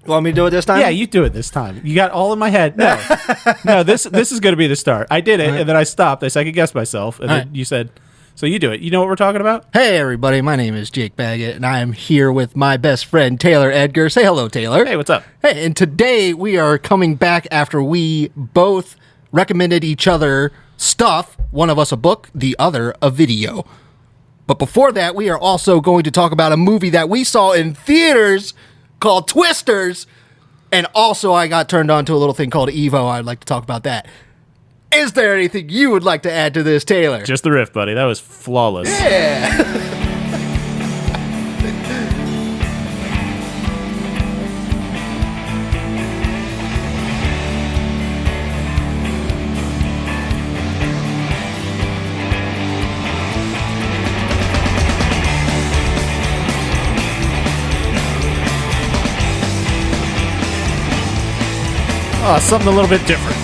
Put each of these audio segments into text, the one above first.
You want me to do it this time? Yeah, you do it this time. You got all in my head. No, no. This is going to be the start. I did it, and then I stopped. I second guessed myself, and then you said, "So you do it." You know what we're talking about? Hey, everybody. My name is Jake Baggett, and I am here with my best friend, Taylor Edgar. Say hello, Taylor. Hey, what's up? Hey, and today we are coming back after we both recommended each other stuff. One of us a book, the other a video. But before that, we are also going to talk about a movie that we saw in theaters called Twisters. And also, I got turned on to a little thing called Evo. I'd like to talk about that. Is there anything you would like to add to this, Taylor? Just the riff, buddy. That was flawless. Yeah. Oh, something a little bit different.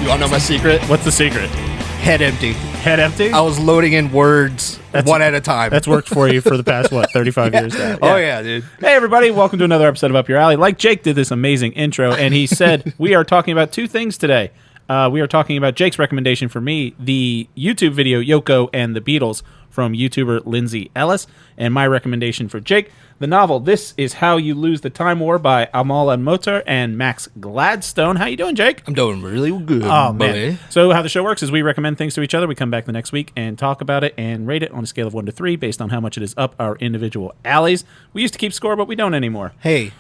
You want to know my secret? What's the secret? Head empty. Head empty? I was loading in words one at a time. That's worked for you for the past, 35 years now? Oh, yeah, dude. Hey, everybody. Welcome to another episode of Up Your Alley. Like Jake did this amazing intro, and he said we are talking about two things today. We are talking about Jake's recommendation for me, the YouTube video Yoko and The Beatles from YouTuber Lindsay Ellis, and my recommendation for Jake, the novel This Is How You Lose the Time War by Amal El-Mohtar and Max Gladstone. How you doing, Jake? I'm doing really good. Oh, man. Buddy. So how the show works is we recommend things to each other. We come back the next week and talk about it and rate it on a scale of 1 to 3 based on how much it is up our individual alleys. We used to keep score, but we don't anymore. Hey,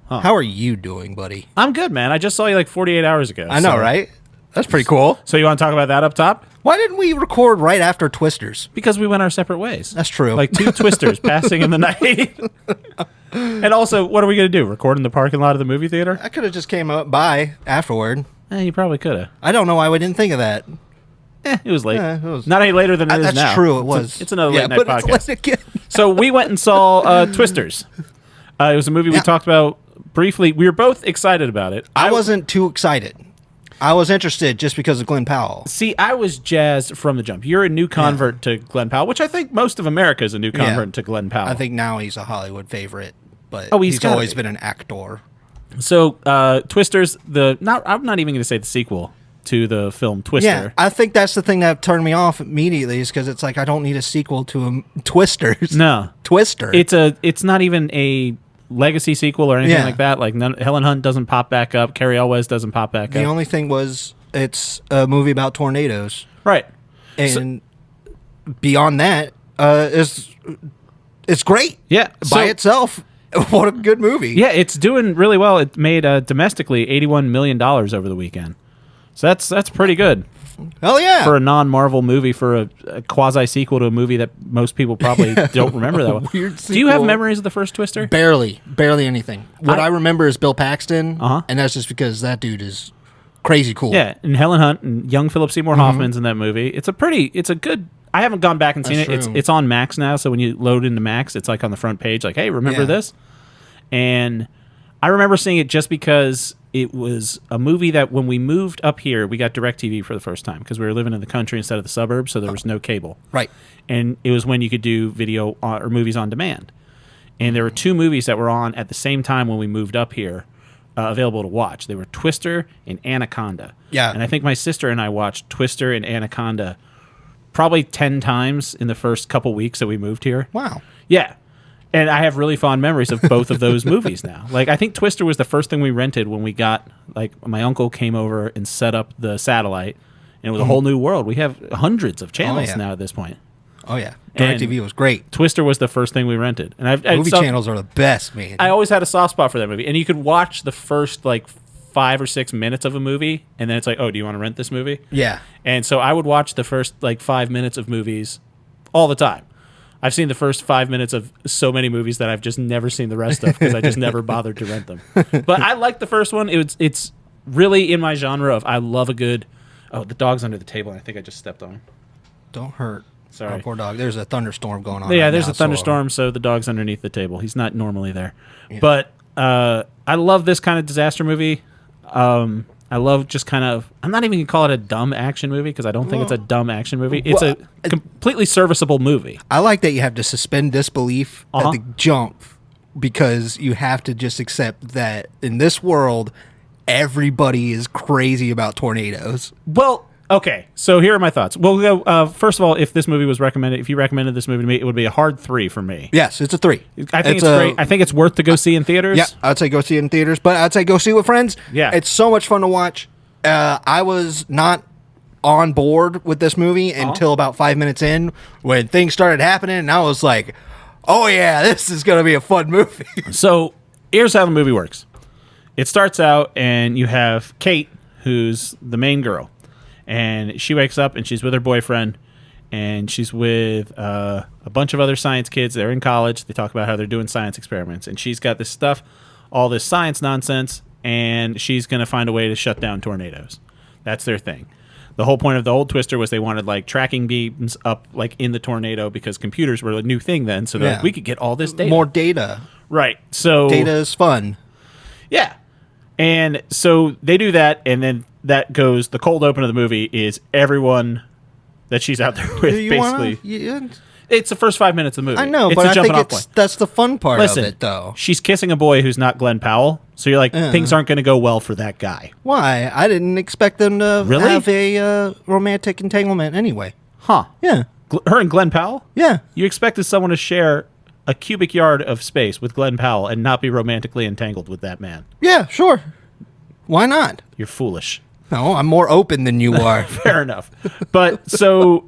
how are you doing, buddy? I'm good, man. I just saw you like 48 hours ago. I know, right? That's pretty cool. So you want to talk about that up top? Why didn't we record right after Twisters? Because we went our separate ways. That's true. Like two twisters passing in the night. And also, what are we going to do? Record in the parking lot of the movie theater? I could have just came up by afterward. You probably could have. I don't know why we didn't think of that. It was late. It was. Not any later than it is now. That's true, it was. It's another late night but podcast. It's late again. So we went and saw Twisters. It was a movie we talked about briefly. We were both excited about it. I wasn't too excited. I was interested just because of Glenn Powell. See, I was jazzed from the jump. You're a new convert to Glenn Powell, which I think most of America is a new convert to Glenn Powell. I think now he's a Hollywood favorite, but he's always been an actor. So, Twisters, I'm not even going to say the sequel to the film Twister. Yeah, I think that's the thing that turned me off immediately is because it's like I don't need a sequel to Twisters. No. Twister. It's not even a legacy sequel or anything like that. Like Helen Hunt doesn't pop back up. Carrie Elwes doesn't pop back up. The only thing was it's a movie about tornadoes. Right. And beyond that, it's great. Yeah. By itself. What a good movie. Yeah, it's doing really well. It made domestically $81 million over the weekend. So that's pretty good. Hell yeah. For a non-Marvel movie, for a quasi-sequel to a movie that most people probably don't remember that well. Weird Do you have memories of the first Twister? Barely anything. What I remember is Bill Paxton, and that's just because that dude is crazy cool. Yeah, and Helen Hunt and young Philip Seymour Hoffman's in that movie. It's a good... I haven't gone back and seen it. It's on Max now, so when you load into Max, it's like on the front page, like, hey, remember this? And I remember seeing it just because it was a movie that when we moved up here, we got DirecTV for the first time because we were living in the country instead of the suburbs, so there was no cable. Right. And it was when you could do video or movies on demand. And there were two movies that were on at the same time when we moved up here available to watch. They were Twister and Anaconda. Yeah. And I think my sister and I watched Twister and Anaconda probably 10 times in the first couple weeks that we moved here. Wow. Yeah. And I have really fond memories of both of those movies now. Like, I think Twister was the first thing we rented when we got, like, my uncle came over and set up the satellite, and it was a whole new world. We have hundreds of channels now at this point. Oh, yeah. DirecTV was great. Twister was the first thing we rented. And movie channels are the best, man. I always had a soft spot for that movie. And you could watch the first, like, 5 or 6 minutes of a movie, and then it's like, oh, do you want to rent this movie? Yeah. And so I would watch the first, like, 5 minutes of movies all the time. I've seen the first 5 minutes of so many movies that I've just never seen the rest of because I just never bothered to rent them. But I like the first one. It's really in my genre of I love a good... Oh, the dog's under the table, and I think I just stepped on him. Don't hurt. Sorry. Oh, poor dog. There's a thunderstorm going on. Yeah, right there's now, a thunderstorm, so the dog's underneath the table. He's not normally there. Yeah. But I love this kind of disaster movie. I love just kind of... I'm not even going to call it a dumb action movie because I don't think it's a dumb action movie. It's a completely serviceable movie. I like that you have to suspend disbelief at the jump because you have to just accept that in this world, everybody is crazy about tornadoes. Well, okay, so here are my thoughts. Well, first of all, if you recommended this movie to me, it would be a hard 3 for me. Yes, it's a 3. I think it's great. I think it's worth to go see in theaters. Yeah, I'd say go see it in theaters, but I'd say go see it with friends. Yeah. It's so much fun to watch. I was not on board with this movie until about 5 minutes in when things started happening, and I was like, oh yeah, this is going to be a fun movie. So here's how the movie works. It starts out, and you have Kate, who's the main girl. And she wakes up and she's with her boyfriend, and she's with a bunch of other science kids. They're in college. They talk about how they're doing science experiments. And she's got this stuff, all this science nonsense, and she's going to find a way to shut down tornadoes. That's their thing. The whole point of the old Twister was they wanted like tracking beams up like in the tornado because computers were a new thing then. So like, we could get all this data. More data. Right. So data is fun. Yeah. And so they do that, and then that goes, the cold open of the movie is everyone that she's out there with, basically. It's the first 5 minutes of the movie. I know, it's but I think that's the fun part of it, though. She's kissing a boy who's not Glenn Powell, so you're like, things aren't going to go well for that guy. Why? I didn't expect them to have a romantic entanglement anyway. Huh. Yeah. Her and Glenn Powell? Yeah. You expected someone to share a cubic yard of space with Glenn Powell and not be romantically entangled with that man. Yeah, sure. Why not? You're foolish. No, I'm more open than you are. Fair enough. But so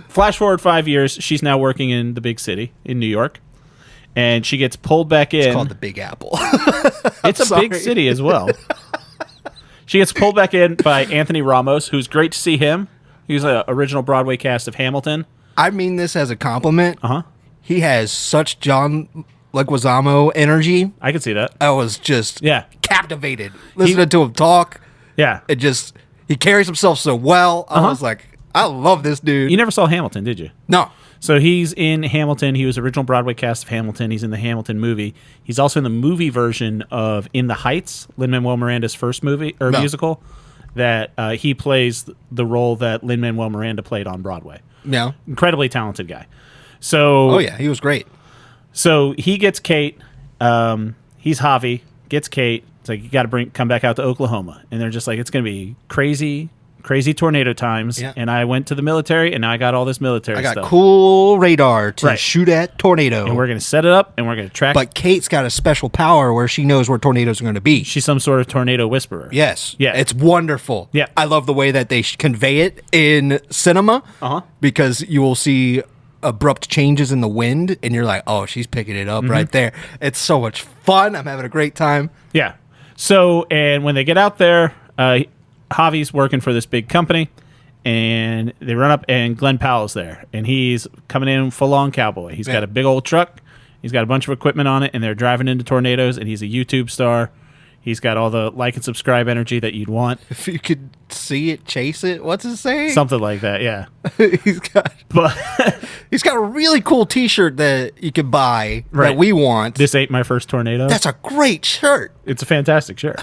flash forward 5 years, she's now working in the big city in New York, and she gets pulled back in. It's called the Big Apple. It's a big city as well. She gets pulled back in by Anthony Ramos, who's great to see him. He's an original Broadway cast of Hamilton. I mean this as a compliment. Uh-huh. He has such John Leguizamo energy. I can see that. I was just captivated listening to him talk. Yeah. He carries himself so well. I was like, I love this dude. You never saw Hamilton, did you? No. So he's in Hamilton. He was original Broadway cast of Hamilton. He's in the Hamilton movie. He's also in the movie version of In the Heights, Lin-Manuel Miranda's first movie or musical, that he plays the role that Lin-Manuel Miranda played on Broadway. Yeah. Incredibly talented guy. So, oh yeah, he was great. So he gets Kate. He's Javi. Gets Kate. It's like, you got to come back out to Oklahoma, and they're just like, it's going to be crazy tornado times. Yeah. And I went to the military, and now I got all this military stuff. I got cool radar to shoot at tornado, and we're going to set it up, and we're going to track. But Kate's got a special power where she knows where tornadoes are going to be. She's some sort of tornado whisperer. Yes. Yeah. It's wonderful. Yeah. I love the way that they convey it in cinema. Because you will see abrupt changes in the wind, and you're like, oh, she's picking it up right there. It's so much fun. I'm having a great time. Yeah. So, and when they get out there, Javi's working for this big company, and they run up, and Glenn Powell's there, and he's coming in full-on cowboy. He's got a big old truck. He's got a bunch of equipment on it, and they're driving into tornadoes, and he's a YouTube star. He's got all the like and subscribe energy that you'd want. If you could see it, chase it. What's it saying? Something like that, yeah. he's got a really cool T-shirt that you could buy that we want. This ain't my first tornado. That's a great shirt. It's a fantastic shirt.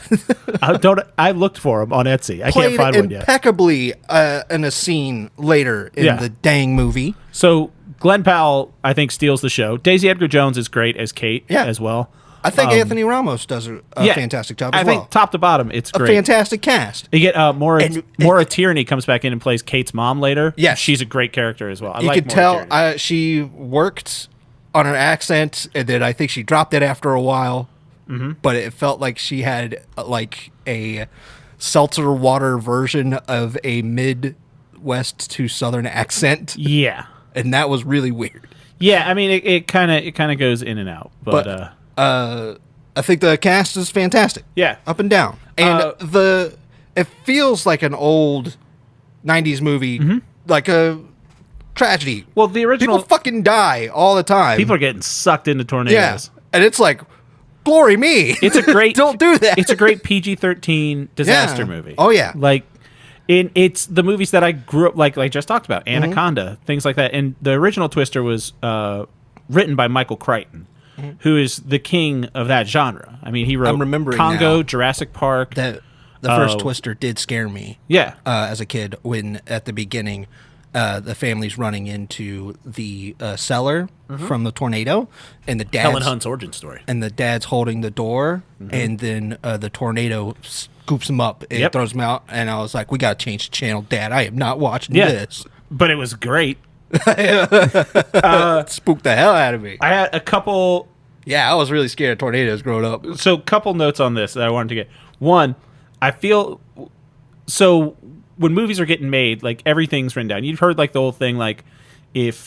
I looked for them on Etsy. I can't find one yet. Impeccably in a scene later in the dang movie. So Glenn Powell, I think, steals the show. Daisy Edgar Jones is great as Kate as well. I think Anthony Ramos does a fantastic job as well. I think top to bottom, it's great. A fantastic cast. You get Maura Tierney comes back in and plays Kate's mom later. Yes. She's a great character as well. You could tell she worked on her accent, and then I think she dropped it after a while. But it felt like she had like a seltzer water version of a Midwest to Southern accent. Yeah. And that was really weird. Yeah, I mean, it kind of goes in and out. But I think the cast is fantastic. Yeah. Up and down. And it feels like an old 90s movie, like a tragedy. Well, the original... People fucking die all the time. People are getting sucked into tornadoes. Yeah. And it's like, glory me. It's a great... Don't do that. It's a great PG-13 disaster movie. Oh, yeah. Like, it's the movies that I grew up, like I just talked about, Anaconda, things like that. And the original Twister was written by Michael Crichton, who is the king of that genre. I mean, he wrote Congo, Jurassic Park. The first Twister did scare me. Yeah. As a kid, when at the beginning, the family's running into the cellar from the tornado, and the dad's, Helen Hunt's origin story. and the dad's holding the door, and then the tornado scoops him up and throws him out. And I was like, "We gotta change the channel, Dad. I am not watching this." But it was great. It spooked the hell out of me. I had a couple. Yeah, I was really scared of tornadoes growing up. So, couple notes on this that I wanted to get. One, I feel so when movies are getting made, like everything's written down. You've heard like the whole thing, like if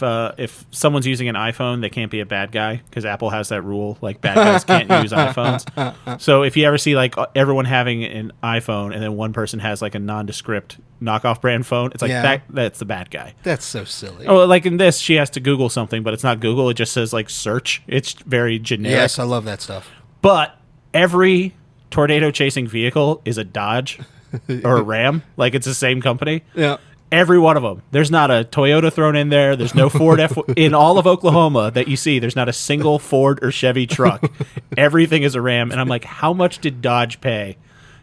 someone's using an iPhone, they can't be a bad guy because Apple has that rule, like bad guys can't use iPhones. So if you ever see like everyone having an iPhone and then one person has like a nondescript knockoff brand phone, it's like that's the bad guy. That's so silly. Oh, like in this, she has to Google something, but it's not Google. It just says like search. It's very generic. Yes, I love that stuff. But every tornado chasing vehicle is a Dodge or a Ram. Like it's the same company. Yeah. Every one of them. There's not a Toyota thrown in there. There's no Ford in all of Oklahoma that you see. There's not a single Ford or Chevy truck. Everything is a Ram. And I'm like, how much did Dodge pay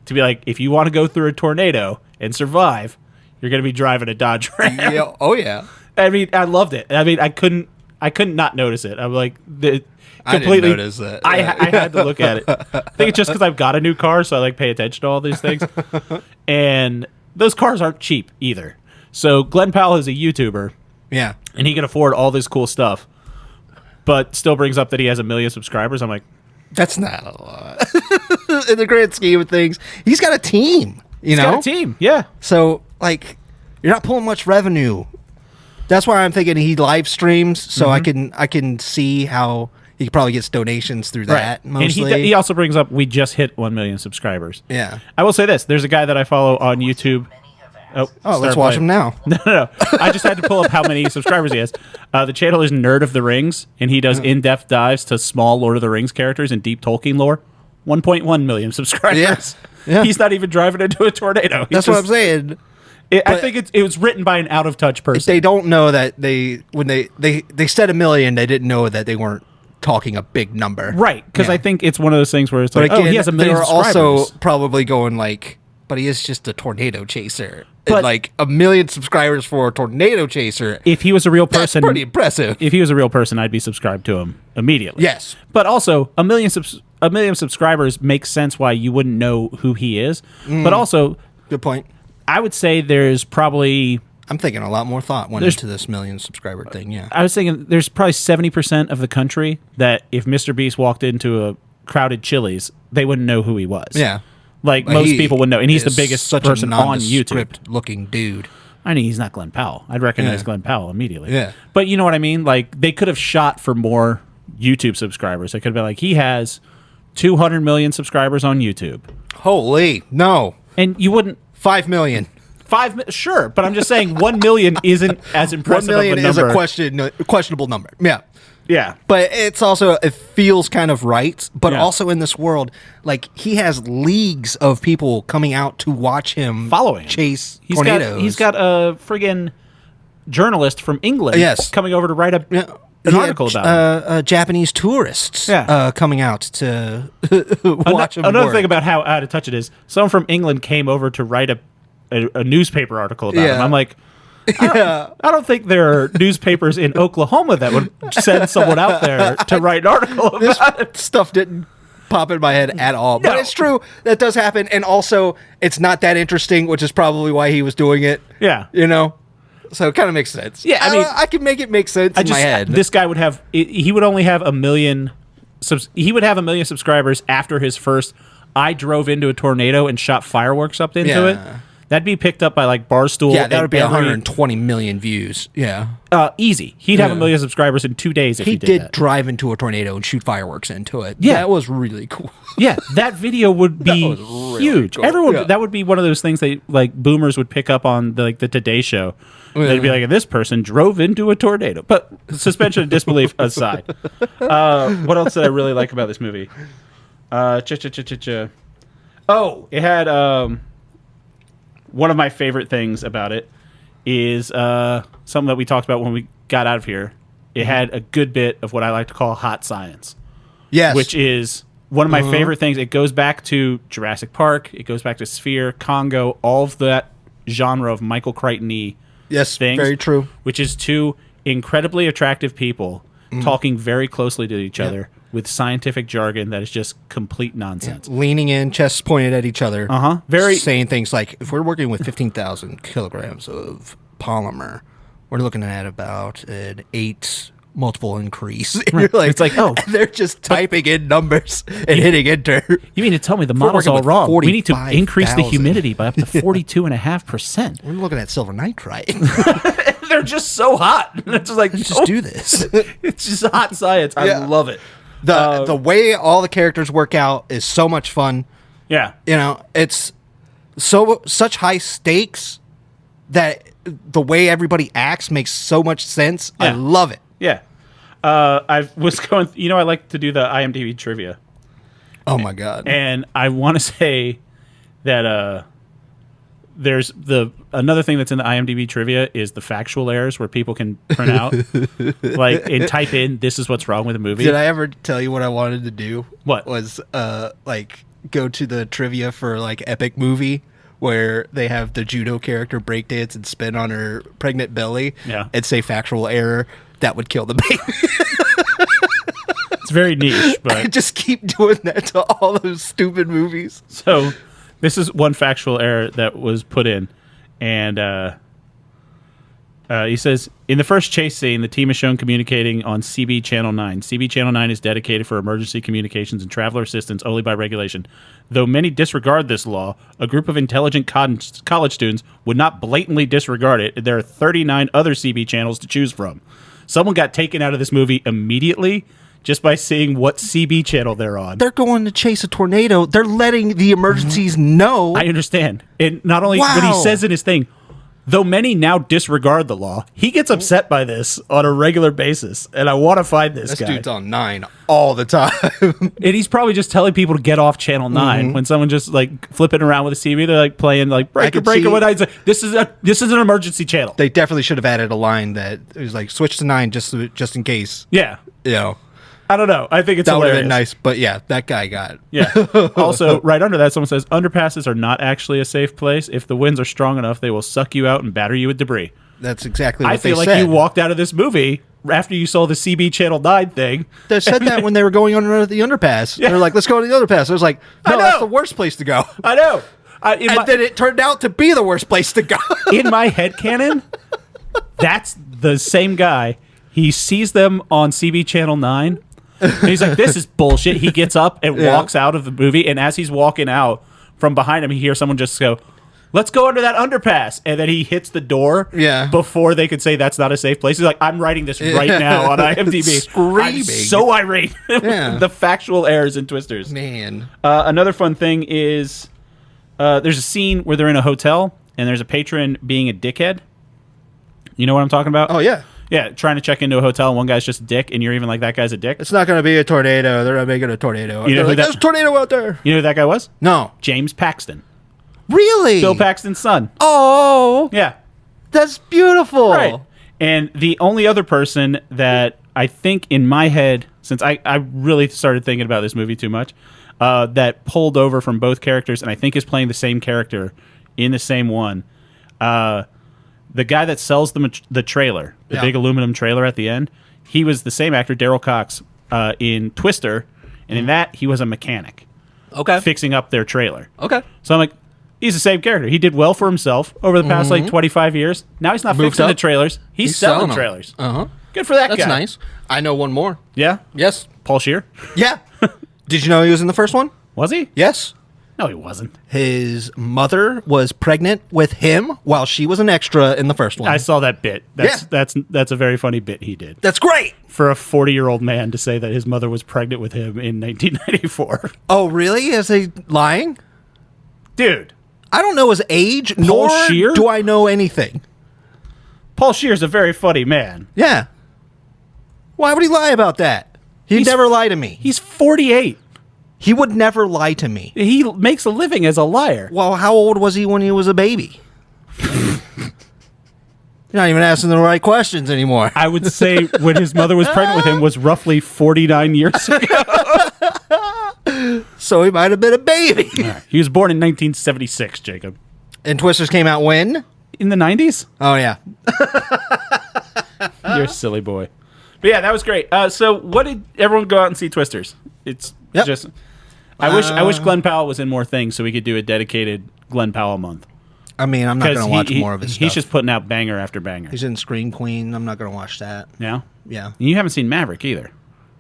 to be like, if you want to go through a tornado and survive, you're going to be driving a Dodge Ram? Yeah. Oh yeah. I mean, I loved it. I mean, I couldn't not notice it. I'm like, I didn't notice that. I had to look at it. I think it's just because I've got a new car, so I like pay attention to all these things. And those cars aren't cheap either. So Glenn Powell is a YouTuber. Yeah. And he can afford all this cool stuff, but still brings up that he has 1 million subscribers. I'm like, that's not a lot. In the grand scheme of things, he's got a team, you know? He's got a team, yeah. So, like, you're not pulling much revenue. That's why I'm thinking he live streams, so I can see how he probably gets donations through that, mostly. And he also brings up, we just hit 1 million subscribers. Yeah. I will say this. There's a guy that I follow on YouTube. Oh, let's watch him now. No. I just had to pull up how many subscribers he has. The channel is Nerd of the Rings, and he does in-depth dives to small Lord of the Rings characters and deep Tolkien lore. 1.1 million subscribers. Yes. Yeah. He's not even driving into a tornado. That's what I'm saying. I think it was written by an out-of-touch person. They don't know that when they said 1 million, they didn't know that they weren't talking a big number. Right, because I think it's one of those things where it's but like, again, he has 1 million they were subscribers. also probably going like, but he is just a tornado chaser. But and like 1 million subscribers for a tornado chaser. If he was a real person, that's pretty impressive. If he was a real person, I'd be subscribed to him immediately. Yes. But also, 1 million subscribers makes sense why you wouldn't know who he is. But also, good point. I would say there's probably... I'm thinking a lot more thought went into this 1 million subscriber thing, yeah. I was thinking there's probably 70% of the country that if Mr. Beast walked into a crowded Chili's, they wouldn't know who he was. Yeah. Like, most people would know. And he's the biggest such person a on YouTube. nondescript-looking dude. I mean, he's not Glenn Powell. I'd recognize Glenn Powell immediately. Yeah. But you know what I mean? Like, they could have shot for more YouTube subscribers. They could have been like, he has 200 million subscribers on YouTube. Holy, no. And you wouldn't... 5 million. Sure, but I'm just saying 1 million isn't as impressive 1 million of a number. is a questionable number. Yeah. Yeah. But it's also, it feels kind of right. But Yeah. also in this world, like, he has leagues of people coming out to watch him Following chase tornadoes. He's got a friggin' journalist from England coming over to write an article about him. Japanese tourists coming out to watch him Another work. thing about how out of touch it is, someone from England came over to write a newspaper article about him. I'm like, I don't think there are newspapers in Oklahoma that would send someone out there to write an article about it. Stuff didn't pop in my head at all. No. But it's true. That does happen. And also, it's not that interesting, which is probably why he was doing it. Yeah. You know? So it kind of makes sense. Yeah, I mean, I can make it make sense in my head. This guy would have, he would only have 1 million, he would have 1 million subscribers after his first, I drove into a tornado and shot fireworks up into it. That'd be picked up by like Barstool. Yeah, that would be 120 million views. Yeah. Easy. He'd have 1 million subscribers in 2 days if he did that. He did drive into a tornado and shoot fireworks into it. Yeah. That was really cool. Yeah, that video would be really huge. cool. Everyone, that would be one of those things that like boomers would pick up on the Today Show. They'd be like, this person drove into a tornado. But suspension of disbelief aside, what else did I really like about this movie? Oh, it had one of my favorite things about it is something that we talked about when we got out of here. It had a good bit of what I like to call hot science. Yes. Which is one of my favorite things. It goes back to Jurassic Park. It goes back to Sphere, Congo, all of that genre of Michael Crichton-y Yes, things. very true. Which is two incredibly attractive people talking very closely to each other with scientific jargon that is just complete nonsense. Leaning in, chests pointed at each other. Very saying things like, if we're working with 15,000 kilograms of polymer, we're looking at about an 8 multiple increase. And you're like, It's like, oh. they're just typing in numbers and hitting enter. You mean to tell me the model's working all with wrong? We need to 45,000. increase the humidity by up to 42.5%. We're looking at silver nitrite. They're just so hot. It's just like, Let's just do this. It's just hot science. I Yeah. love it. The way all the characters work out is so much fun. Yeah. You know, it's such high stakes that the way everybody acts makes so much sense. I Yeah. love it. Yeah. I was going, I like to do the IMDb trivia. Oh my god. And I want to say that there's another thing that's in the IMDb trivia is the factual errors where people can print out and type in, this is what's wrong with the movie. Did I ever tell you what I wanted to do? What? Was go to the trivia for Epic Movie where they have the judo character breakdance and spin on her pregnant belly and say factual error. That would kill the baby. It's very niche, but I just keep doing that to all those stupid movies. so this is one factual error that was put in, and he says, in the first chase scene, the team is shown communicating on CB Channel 9. CB Channel 9 is dedicated for emergency communications and traveler assistance only by regulation. Though many disregard this law, a group of intelligent college students would not blatantly disregard it. There are 39 other CB channels to choose from. Someone got taken out of this movie immediately just by seeing what CB channel they're on. They're going to chase a tornado. They're letting the emergencies know. I understand. And not only, but he Wow. says in his thing, though many now disregard the law, he gets upset by this on a regular basis. And I want to find this guy. dude's on 9 all the time. And he's probably just telling people to get off Channel 9 when someone just flipping around with a CB. They're playing breaker, could breaker. see- What I say, this is an emergency channel. They definitely should have added a line that was switch to 9 just in case. Yeah. You know, I don't know. I think it's that would have hilarious. been nice. But yeah, that guy got. Yeah. Also, right under that, someone says, underpasses are not actually a safe place. If the winds are strong enough, they will suck you out and batter you with debris. That's exactly what I feel they like said. you walked out of this movie after you saw the CB Channel 9 thing. They said that when they were going under the underpass. Yeah. They're like, let's go to the underpass. I was like, no, I know. that's the worst place to go. I know. And then it turned out to be the worst place to go. In my headcanon, that's the same guy. He sees them on CB Channel 9. And he's like, this is bullshit. He gets up and walks out of the movie. And as he's walking out, from behind him, he hears someone just go, let's go under that underpass. And then he hits the door before they could say that's not a safe place. He's like, I'm writing this right now on IMDb. Screaming. I'm so irate. Yeah. The factual errors and twisters. Man. Another fun thing is there's a scene where they're in a hotel and there's a patron being a dickhead. You know what I'm talking about? Oh, yeah. Yeah, trying to check into a hotel and one guy's just a dick and you're even like, that guy's a dick. It's not going to be a tornado. They're not making a tornado. You know who there's a tornado out there. You know who that guy was? No. James Paxton. Really? Bill Paxton's son. Oh. Yeah. That's beautiful. Right. And the only other person that I think in my head, since I really started thinking about this movie too much, that pulled over from both characters and I think is playing the same character in the same one, the guy that sells the trailer, the big aluminum trailer at the end, he was the same actor, Daryl Cox, in Twister, and in that, he was a mechanic. Okay. Fixing up their trailer. Okay. So I'm like, he's the same character. He did well for himself over the past 25 years. Now he's not fixing the trailers. He's selling them. trailers. Uh-huh. Good for that guy. That's nice. I know one more. Yeah? Yes. Paul Scheer? Yeah. Did you know he was in the first one? Was he? Yes. No, he wasn't. His mother was pregnant with him while she was an extra in the first one. I saw that bit. That's a very funny bit he did. That's great. For a 40-year-old man to say that his mother was pregnant with him in 1994. Oh, really? Is he lying? Dude. I don't know his age, Paul nor Scheer? do I know anything. Paul Scheer's a very funny man. Yeah. Why would he lie about that? He'd never lie to me. He's 48. He would never lie to me. He makes a living as a liar. Well, how old was he when he was a baby? You're not even asking the right questions anymore. I would say when his mother was pregnant with him was roughly 49 years ago. So he might have been a baby. He was born in 1976, Jacob. And Twisters came out when? in the 90s? Oh, yeah. You're a silly boy. But yeah, that was great. So what did everyone go out and see Twisters? It's just... I wish Glenn Powell was in more things so we could do a dedicated Glenn Powell month. I mean, I'm not going to watch more of his stuff. He's just putting out banger after banger. He's in Scream Queen. I'm not going to watch that. Yeah? Yeah. You haven't seen Maverick either.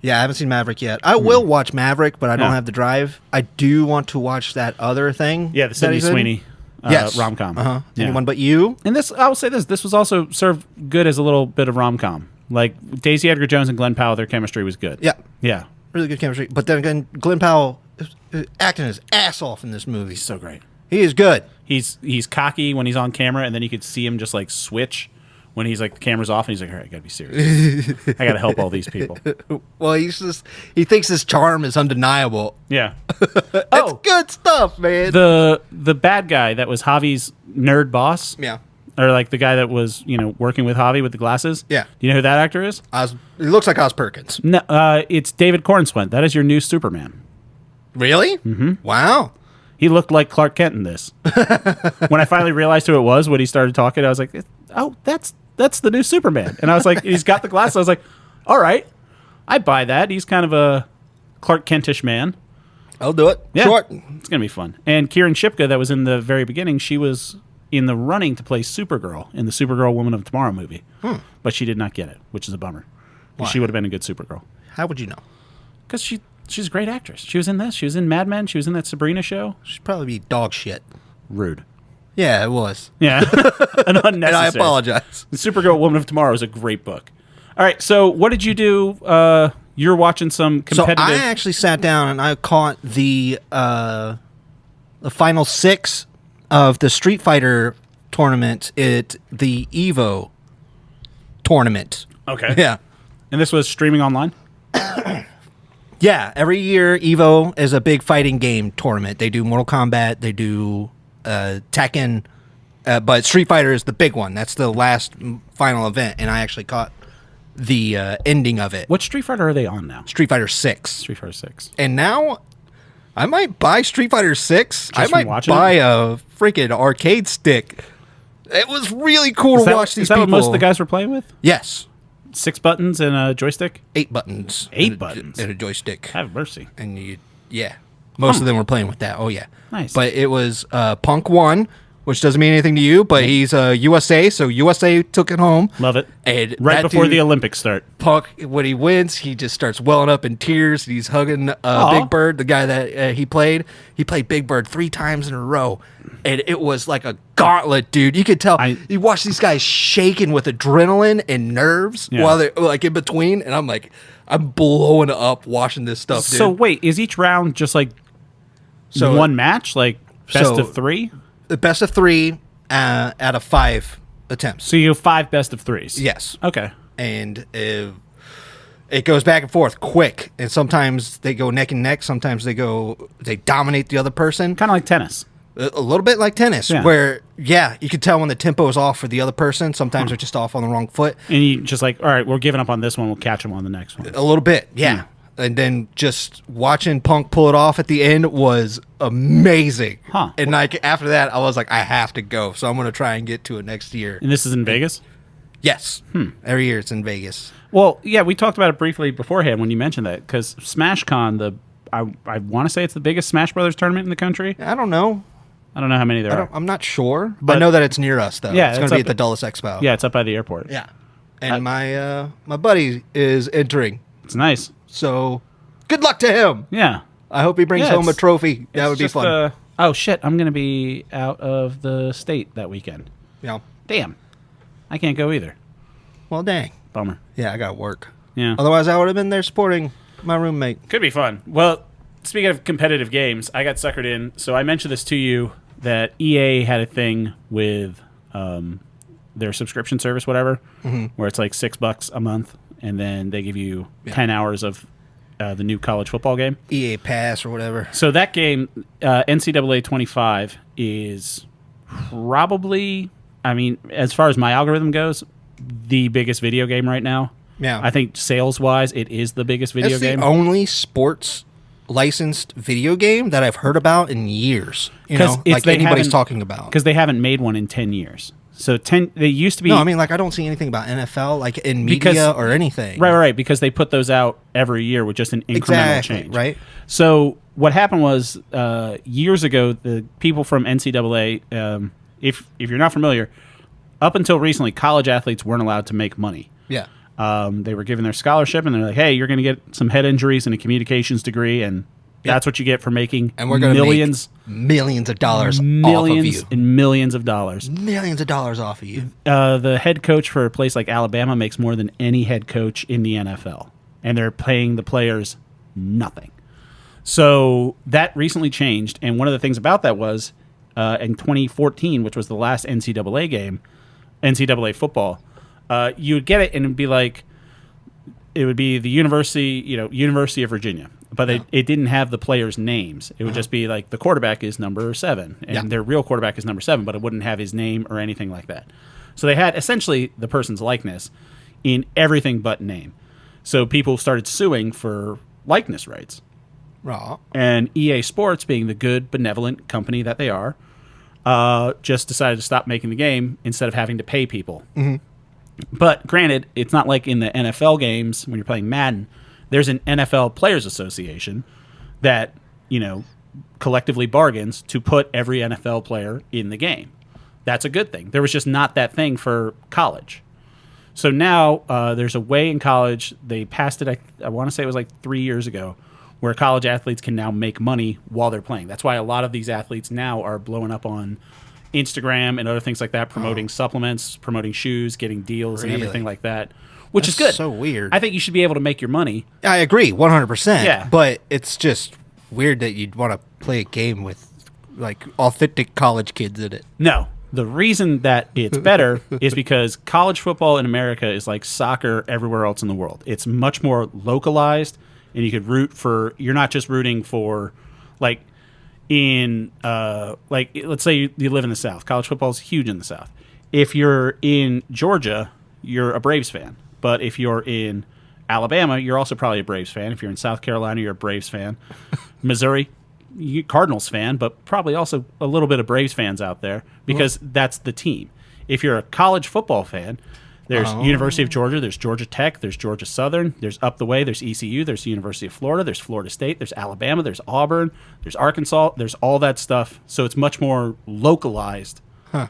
Yeah, I haven't seen Maverick yet. I will watch Maverick, but I don't have the drive. I do want to watch that other thing. Yeah, the Sydney Sweeney rom-com. Uh-huh. Yeah. Anyone But You. And this, I will say this was also served good as a little bit of rom-com. Like, Daisy Edgar Jones and Glenn Powell, their chemistry was good. Yeah. Yeah. Really good chemistry. But then again, Glenn Powell is acting his ass off in this movie. He's so great. He is good. He's cocky when he's on camera, and then you could see him just, like, switch when he's, like, the camera's off, and he's like, all right, I gotta be serious. I gotta help all these people. Well, he thinks his charm is undeniable. Yeah. It's good stuff, man. The bad guy that was Javi's nerd boss. Yeah. Or like the guy that was, working with Javi with the glasses. Yeah. Do you know who that actor is? He looks like Oz Perkins. No, it's David Cornswent. That is your new Superman. Really? Mm-hmm. Wow. He looked like Clark Kent in this. When I finally realized who it was, when he started talking, I was like, oh, that's the new Superman. And I was like, he's got the glasses. I was like, all right, I buy that. He's kind of a Clark Kentish man. I'll do it. Yeah, Short. it's going to be fun. And Kieran Shipka, that was in the very beginning, she was in the running to play Supergirl in the Supergirl Woman of Tomorrow movie. But she did not get it, which is a bummer. Why? She would have been a good Supergirl. How would you know? Because she's a great actress. She was in this. She was in Mad Men. She was in that Sabrina show. She'd probably be dog shit. Rude. Yeah, it was. Yeah. And unnecessary. And I apologize. The Supergirl Woman of Tomorrow is a great book. All right, so what did you do? You're watching some competitive... So I actually sat down and I caught the final 6 of the Street Fighter tournament at the Evo tournament. Okay. Yeah. And this was streaming online? Yeah, every year Evo is a big fighting game tournament. They do Mortal Kombat, they do Tekken, but Street Fighter is the big one. That's the last final event, and I actually caught the ending of it. What Street Fighter are they on now? Street Fighter 6. Street Fighter 6. And now I might buy Street Fighter 6. I might watching buy a freaking arcade stick. It was really cool to watch these people. Is that what most of the guys were playing with? Yes. 6 buttons and a joystick? 8 buttons. 8 buttons. And a joystick. Have mercy. And most of them were playing with that. Oh, yeah. Nice. But it was Punk won, which doesn't mean anything to you, but he's USA, so USA took it home. Love it. And right that before dude, the Olympics start. Punk, when he wins, he just starts welling up in tears. He's hugging Big Bird, the guy that he played. He played Big Bird 3 times in a row. And it was like a gauntlet, dude. You could tell. You watch these guys shaking with adrenaline and nerves while they're like in between. And I'm like, I'm blowing up watching this stuff, dude. So wait, is each round just like one match? Like best of 3? The best of 3 out of 5 attempts. So you have 5 best of 3s? Yes. Okay. And it goes back and forth quick. And sometimes they go neck and neck. Sometimes they dominate the other person. Kind of like tennis. A little bit like tennis, where, you can tell when the tempo is off for the other person. Sometimes they're just off on the wrong foot. And you just like, all right, we're giving up on this one. We'll catch them on the next one. A little bit, yeah. And then just watching Punk pull it off at the end was amazing. Huh. And like after that, I was like, I have to go. So I'm going to try and get to it next year. And this is in Vegas? Yes. Every year it's in Vegas. Well, yeah, we talked about it briefly beforehand when you mentioned that, because SmashCon, I want to say it's the biggest Smash Brothers tournament in the country. I don't know. I don't know how many there are. I'm not sure, but I know that it's near us, though. Yeah, it's going to be at the Dulles Expo. Yeah, it's up by the airport. Yeah. And my buddy is entering. It's nice. So good luck to him. Yeah. I hope he brings home a trophy. That would be fun. Oh, shit. I'm going to be out of the state that weekend. Yeah. Damn. I can't go either. Well, dang. Bummer. Yeah, I got work. Yeah. Otherwise, I would have been there supporting my roommate. Could be fun. Well, speaking of competitive games, I got suckered in. So I mentioned this to you, that EA had a thing with their subscription service, whatever, where it's like $6 a month, and then they give you 10 hours of the new college football game. EA Pass or whatever. So that game, NCAA 25, is probably, I mean, as far as my algorithm goes, the biggest video game right now. Yeah. I think sales-wise, it is the biggest video game. It's the only sports licensed video game that I've heard about in years. You know, like anybody's talking about. Because they haven't made one in 10 years. So they used to be. No, I mean, like, I don't see anything about NFL, like, in media Because- or anything. Right, because they put those out every year with just an incremental Exactly, change. right? So what happened was years ago, the people from NCAA, if you're not familiar, up until recently, college athletes weren't allowed to make money. Yeah. They were given their scholarship, and they're like, "Hey, you're going to get some head injuries and a communications degree, and that's what you get for making And we're going to millions of dollars off of millions you. and millions of dollars." Millions of dollars off of you. The head coach for a place like Alabama makes more than any head coach in the NFL, and they're paying the players nothing. So that recently changed, and one of the things about that was in 2014, which was the last NCAA game, NCAA football, you would get it, and it would be the University of Virginia, but it didn't have the players' names. It would just be like the quarterback is number 7, and their real quarterback is number 7, but it wouldn't have his name or anything like that. So they had essentially the person's likeness in everything but name. So people started suing for likeness rights. Raw. And EA Sports, being the good, benevolent company that they are, just decided to stop making the game instead of having to pay people. Mm-hmm. But granted, it's not like in the NFL games when you're playing Madden. There's an NFL Players Association that, collectively bargains to put every NFL player in the game. That's a good thing. There was just not that thing for college. So now there's a way in college, they passed it, I want to say it was like 3 years ago, where college athletes can now make money while they're playing. That's why a lot of these athletes now are blowing up on Instagram and other things like that, promoting supplements, promoting shoes, getting deals and everything like that, which is good. So weird. I think you should be able to make your money. I agree, 100%. Yeah. But it's just weird that you'd want to play a game with, like, authentic college kids in it. No. The reason that it's better is because college football in America is like soccer everywhere else in the world. It's much more localized, and you could root for. You're not just rooting for, like, let's say you live in the South. College football is huge in the South. If you're in Georgia, you're a Braves fan. But if you're in Alabama, you're also probably a Braves fan. If you're in South Carolina, you're a Braves fan. Missouri, Cardinals fan, but probably also a little bit of Braves fans out there because that's the team. If you're a college football fan, there's University of Georgia, there's Georgia Tech, there's Georgia Southern, there's up the way, there's ECU, there's University of Florida, there's Florida State, there's Alabama, there's Auburn, there's Arkansas, there's all that stuff. So it's much more localized. Huh.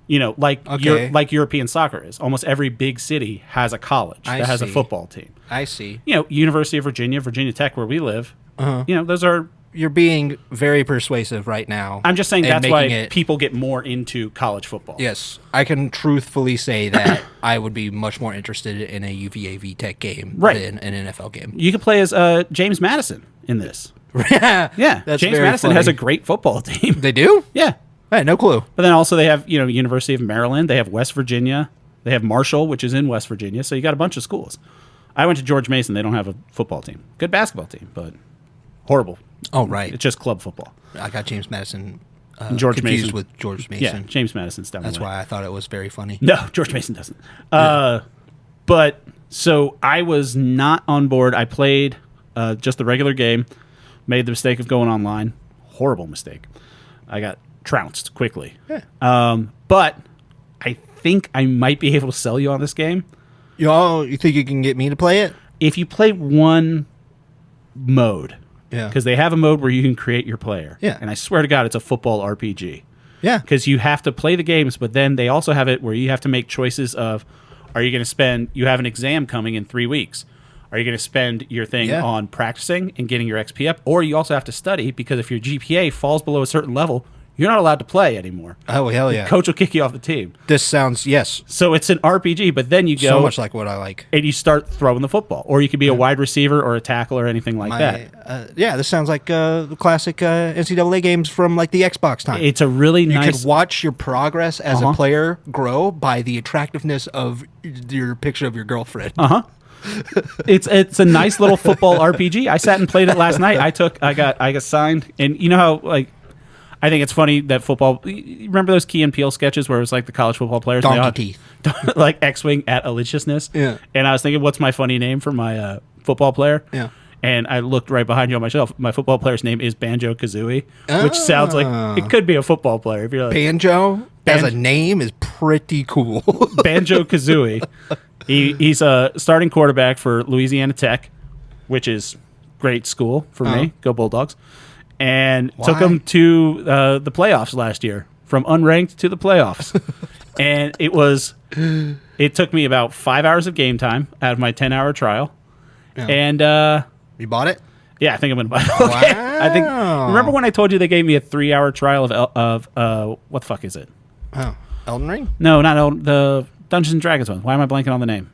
Like European soccer is. Almost every big city has a college that has a football team. I see. University of Virginia, Virginia Tech, where we live. Those are. You're being very persuasive right now. I'm just saying that's why people get more into college football. Yes, I can truthfully say that I would be much more interested in a UVA VTech game than an NFL game. You could play as James Madison in this. Yeah, that's James Madison has a great football team. They do? Yeah. I had no clue. But then also they have, University of Maryland. They have West Virginia. They have Marshall, which is in West Virginia. So you got a bunch of schools. I went to George Mason. They don't have a football team. Good basketball team, but horrible. Oh, right. It's just club football. I got James Madison George confused Mason. with George Mason. Yeah, James Madison's down That's the way. why I thought it was very funny. No, George Mason doesn't. But so I was not on board. I played just the regular game, made the mistake of going online. Horrible mistake. I got trounced quickly. Yeah. But I think I might be able to sell you on this game. You think you can get me to play it? If you play one mode. Yeah. Because they have a mode where you can create your player. Yeah. And I swear to God, it's a football RPG. Yeah. Because you have to play the games, but then they also have it where you have to make choices of, are you going to you have an exam coming in 3 weeks. Are you going to spend your thing on practicing and getting your XP up? Or you also have to study because if your GPA falls below a certain level, you're not allowed to play anymore. Oh, hell yeah. The coach will kick you off the team. This sounds, yes. So it's an RPG, but then you go... So much like what I like. And you start throwing the football. Or you could be a wide receiver or a tackle or anything like that. This sounds like the classic NCAA games from like the Xbox time. It's a really nice... You could watch your progress as a player grow by the attractiveness of your picture of your girlfriend. Uh-huh. It's a nice little football RPG. I sat and played it last night. I got signed. And you know how, like... I think it's funny that football... Remember those Key and Peele sketches where it was like the college football players? Donkey teeth. Like X-Wing at Aliciousness? Yeah. And I was thinking, what's my funny name for my football player? Yeah. and I looked right behind you on my shelf. My football player's name is Banjo Kazooie, which sounds like it could be a football player. If you're like, Banjo as a name is pretty cool. Banjo Kazooie. He's a starting quarterback for Louisiana Tech, which is great school for me. Go Bulldogs. And took him to the playoffs last year, from unranked to the playoffs. And it took me about 5 hours of game time out of my 10-hour trial. Yeah. And You bought it? yeah, I think I'm going to buy it. Wow. I think. Remember when I told you they gave me a 3-hour trial of what the fuck is it? Oh, Elden Ring? No, not the Dungeons and Dragons one. Why am I blanking on the name?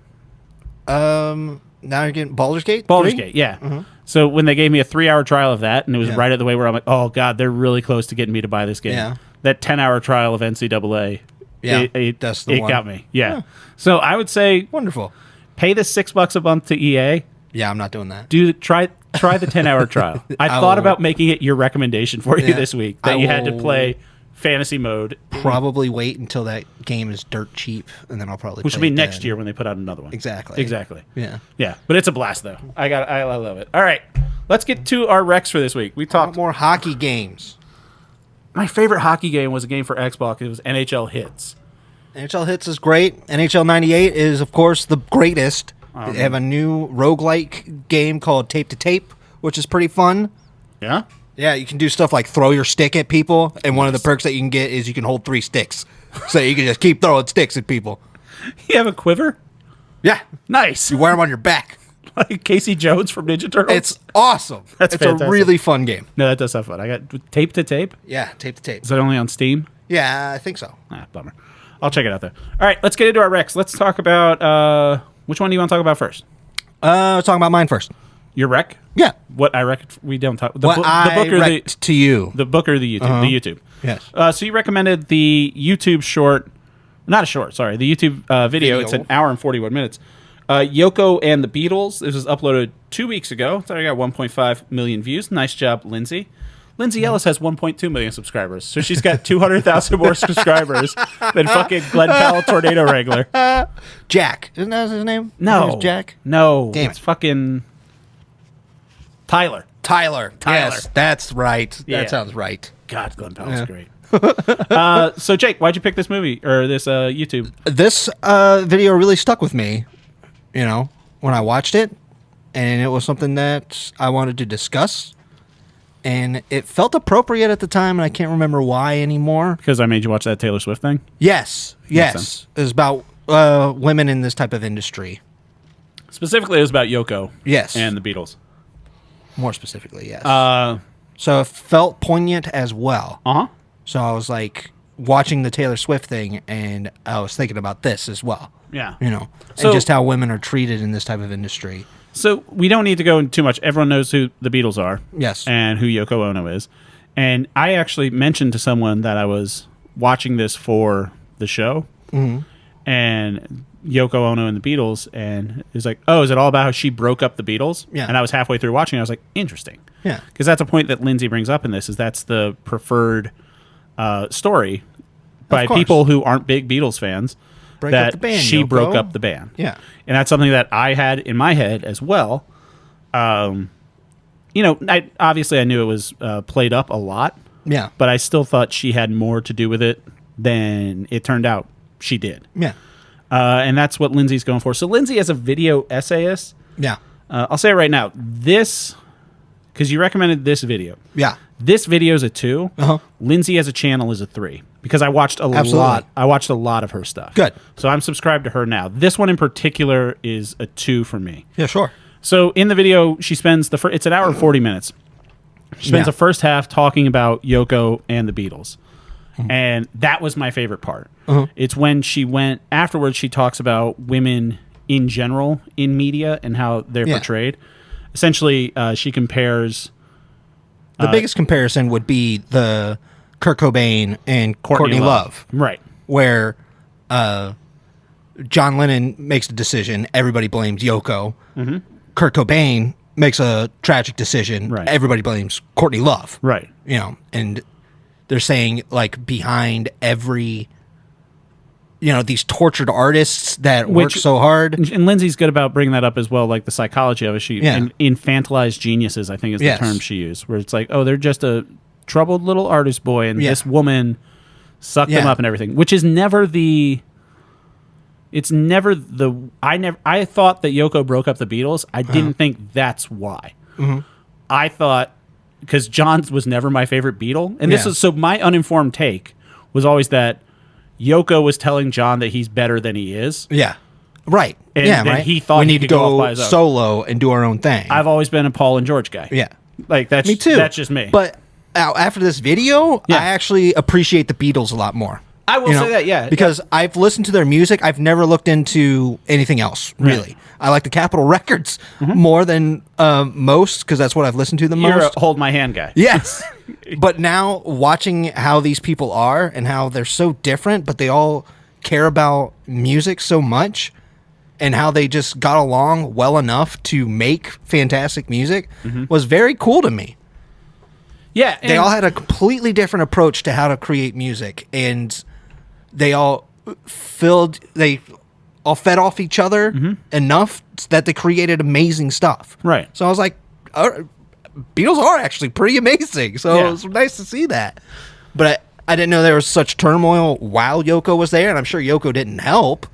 Now you're getting Baldur's Gate? Baldur's 3? Gate, yeah. So when they gave me a 3-hour trial of that, and it was Yeah. right at the way where I'm like, oh god, they're really close to getting me to buy this game. Yeah. That 10-hour trial of NCAA, That's the it one. got me. Yeah. So I would say Wonderful. pay the $6 a month to EA. Yeah, I'm not doing that. Try the 10-hour trial. I thought about making it your recommendation for you this week that you had to play fantasy mode, Probably wait until that game is dirt cheap, and then I'll probably which will play be it next then. year when they put out another one. Exactly. Yeah. Yeah, but it's a blast though. I love it. All right, let's get to our recs for this week. We talked. More hockey games. My favorite hockey game was a game for Xbox. It was NHL Hits. NHL Hits is great. NHL 98 is, of course, the greatest. They have a new roguelike game called Tape to Tape, which is pretty fun. Yeah. Yeah, you can do stuff like throw your stick at people, and one of the perks that you can get is you can hold 3 sticks. So you can just keep throwing sticks at people. You have a quiver? Yeah. Nice. You wear them on your back. Like Casey Jones from Ninja Turtles. It's awesome. That's it's fantastic. a really fun game. No, that does sound fun. I got Tape to Tape. Yeah, Tape to Tape. Is that only on Steam? Yeah, I think so. Bummer. I'll check it out though. All right, let's get into our recs. Let's talk about which one do you want to talk about first? Let's talk about mine first. Your rec? Yeah. What I rec? We don't talk. The What book I or recommend to you. the book or the YouTube? The YouTube. Yes. So you recommended the YouTube short, not a short, sorry, the YouTube video. It's an hour and 41 minutes. Yoko and The Beatles. This was uploaded 2 weeks ago. So I got 1.5 million views. Nice job, Lindsay. Lindsay Ellis has 1.2 million subscribers, so she's got 200,000 more subscribers than fucking Glen Powell Tornado Wrangler. Jack. Isn't that his name? No, His name is Jack? No, Damn it's it. fucking Tyler. Tyler. Tyler. Yes, that's right. Yeah. That sounds right. God, Glen Powell's great. So Jake, why'd you pick this movie or this YouTube? This video really stuck with me, when I watched it, and it was something that I wanted to discuss, and it felt appropriate at the time, and I can't remember why anymore. Because I made you watch that Taylor Swift thing. Yes. sense. It's about women in this type of industry. Specifically, it was about Yoko. Yes. And the Beatles. More specifically, yes. Uh So it felt poignant as well. huh. So I was like watching the Taylor Swift thing, and I was thinking about this as well. Yeah. And just how women are treated in this type of industry. So we don't need to go into too much. Everyone knows who the Beatles are. Yes. And who Yoko Ono is. And I actually mentioned to someone that I was watching this for the show. Mm-hmm. And Yoko Ono and the Beatles. And it was like, oh, is it all about how she broke up the Beatles? Yeah. And I was halfway through watching. I was like, interesting. Yeah. Because that's a point that Lindsay brings up in this, is that's the preferred story by course. people who aren't big Beatles fans. Break that up the band, she Yoko. broke up the band. Yeah. And that's something that I had in my head as well. I knew it was played up a lot, Yeah. but I still thought she had more to do with it than it turned out she did. Yeah. And that's what Lindsay's going for. So Lindsay, as a video essayist, Yeah. I'll say it right now, because you recommended this video. Yeah. This video is a 2. Uh-huh. Lindsay as a channel is a 3 because I watched Absolutely. lot. I watched a lot of her stuff. Good. So I'm subscribed to her now. This one in particular is a 2 for me. Yeah, sure. So in the video, she spends it's an hour and 40 minutes. She spends Yeah. the first half talking about Yoko and the Beatles. And that was my favorite part. It's when afterwards, she talks about women in general in media and how they're portrayed. Essentially, she compares... The biggest comparison would be the Kurt Cobain and Courtney Love. Right. Where John Lennon makes a decision, everybody blames Yoko. Mm-hmm. Kurt Cobain makes a tragic decision, Right. everybody blames Courtney Love. Right. And they're saying, like, behind every these tortured artists that work so hard. And Lindsay's good about bringing that up as well, like the psychology of it. She infantilized geniuses, I think is the term she used, where it's like, oh, they're just a troubled little artist boy, and this woman sucked them up and everything, which is never the... It's never the... I thought that Yoko broke up the Beatles. I didn't think that's why. Mm-hmm. I thought... Because John was never my favorite Beatle. And this is... So my uninformed take was always that Yoko was telling John that he's better than he is. Yeah. Right. And right. He thought we need to go solo and do our own thing. I've always been a Paul and George guy. Yeah. Like, that's... Me too. That's just me. But after this video, I actually appreciate the Beatles a lot more. I will say that, yeah. Because I've listened to their music. I've never looked into anything else, really. Right. I like the Capitol Records more than most, because that's what I've listened to the most. You're a hold my hand guy. Yes. But now, watching how these people are and how they're so different, but they all care about music so much, and how they just got along well enough to make fantastic music, was very cool to me. Yeah. They all had a completely different approach to how to create music, and... They all fed off each other enough that they created amazing stuff. Right. So I was like, Beatles are actually pretty amazing. So it was nice to see that. But I didn't know there was such turmoil while Yoko was there, and I'm sure Yoko didn't help.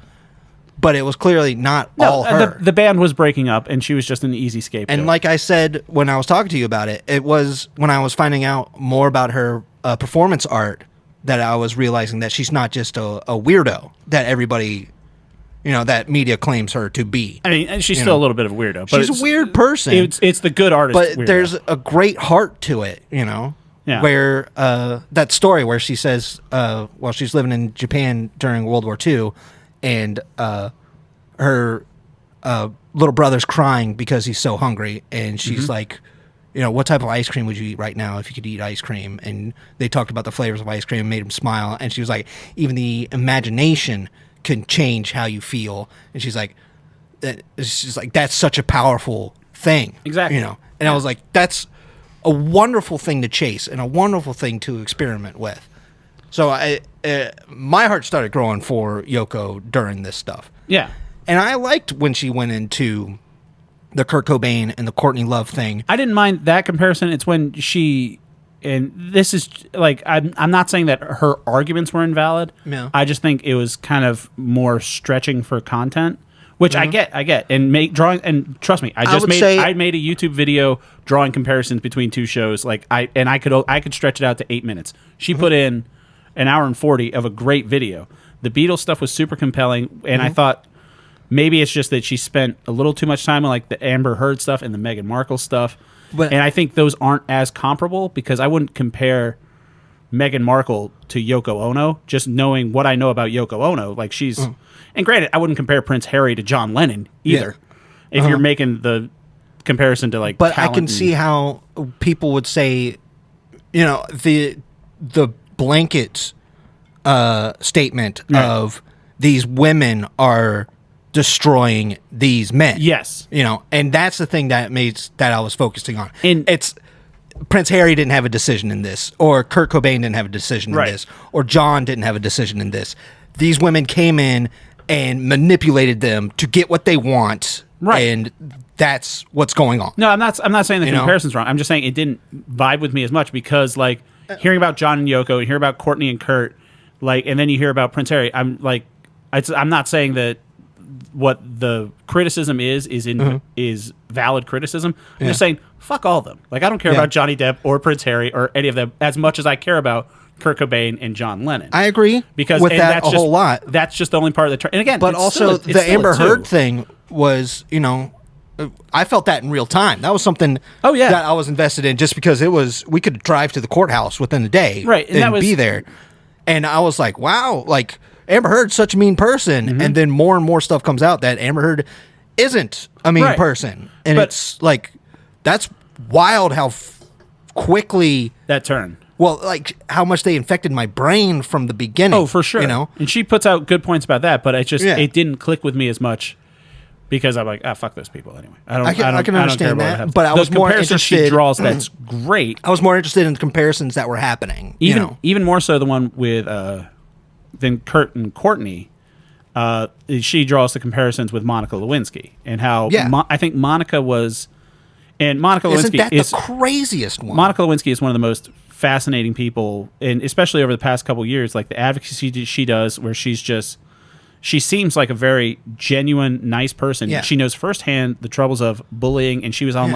But it was clearly not all her. The band was breaking up, and she was just an easy scapegoat. And like I said when I was talking to you about it, it was when I was finding out more about her performance art that I was realizing that she's not just a weirdo that everybody, that media claims her to be. I mean, and she's still a little bit of a weirdo. But she's a weird person. It's the good artist but weirdo. There's a great heart to it, Yeah. Where that story where she says, while she's living in Japan during World War II, and her little brother's crying because he's so hungry, and she's like, what type of ice cream would you eat right now if you could eat ice cream? And they talked about the flavors of ice cream and made him smile. And she was like, even the imagination can change how you feel. And she's like, that's such a powerful thing. Exactly. And I was like, that's a wonderful thing to chase and a wonderful thing to experiment with. So my heart started growing for Yoko during this stuff. Yeah. And I liked when she went into the Kurt Cobain and the Courtney Love thing. I didn't mind that comparison. It's when she, and this is like, I'm not saying that her arguments were invalid. Yeah. I just think it was kind of more stretching for content, which I get, and trust me, I made a YouTube video drawing comparisons between two shows. Like I could stretch it out to 8 minutes. She put in an hour and 40 of a great video. The Beatles stuff was super compelling, and I thought, maybe it's just that she spent a little too much time on like the Amber Heard stuff and the Meghan Markle stuff. And I think those aren't as comparable, because I wouldn't compare Meghan Markle to Yoko Ono, just knowing what I know about Yoko Ono. Like she's... And granted, I wouldn't compare Prince Harry to John Lennon either. Yeah. If you're making the comparison to like... But I can see how people would say, the blanket statement of these women are... destroying these men. Yes. And that's the thing that I was focusing on. And it's Prince Harry didn't have a decision in this, or Kurt Cobain didn't have a decision in this, or John didn't have a decision in this. These women came in and manipulated them to get what they want. Right. And that's what's going on. No, I'm not saying the comparison's wrong. I'm just saying it didn't vibe with me as much, because like hearing about John and Yoko and hear about Courtney and Kurt, like, and then you hear about Prince Harry, I'm like, I'm not saying that what the criticism is valid criticism. I'm just saying, fuck all of them. Like, I don't care about Johnny Depp or Prince Harry or any of them as much as I care about Kurt Cobain and John Lennon. I agree with that a whole lot. That's just the only part of the... And again, but also the Amber Heard thing was, I felt that in real time. That was something that I was invested in, just because we could drive to the courthouse within a day and be there. And I was like, wow, like... Amber Heard's such a mean person, and then more and more stuff comes out that Amber Heard isn't a mean person, and it's like, that's wild how quickly that turned. Well, like how much they infected my brain from the beginning. Oh, for sure. And she puts out good points about that, but it just it didn't click with me as much, because I'm like, fuck those people anyway. I can understand that, but I was more interested. She draws that's great. I was more interested in the comparisons that were happening. Even more so the one with. Than Kurt and Courtney, she draws the comparisons with Monica Lewinsky and how I think Monica was, and Monica Isn't Lewinsky that is the craziest one. Monica Lewinsky is one of the most fascinating people, and especially over the past couple of years, like the advocacy she does, where she seems like a very genuine, nice person. Yeah. She knows firsthand the troubles of bullying, and she was on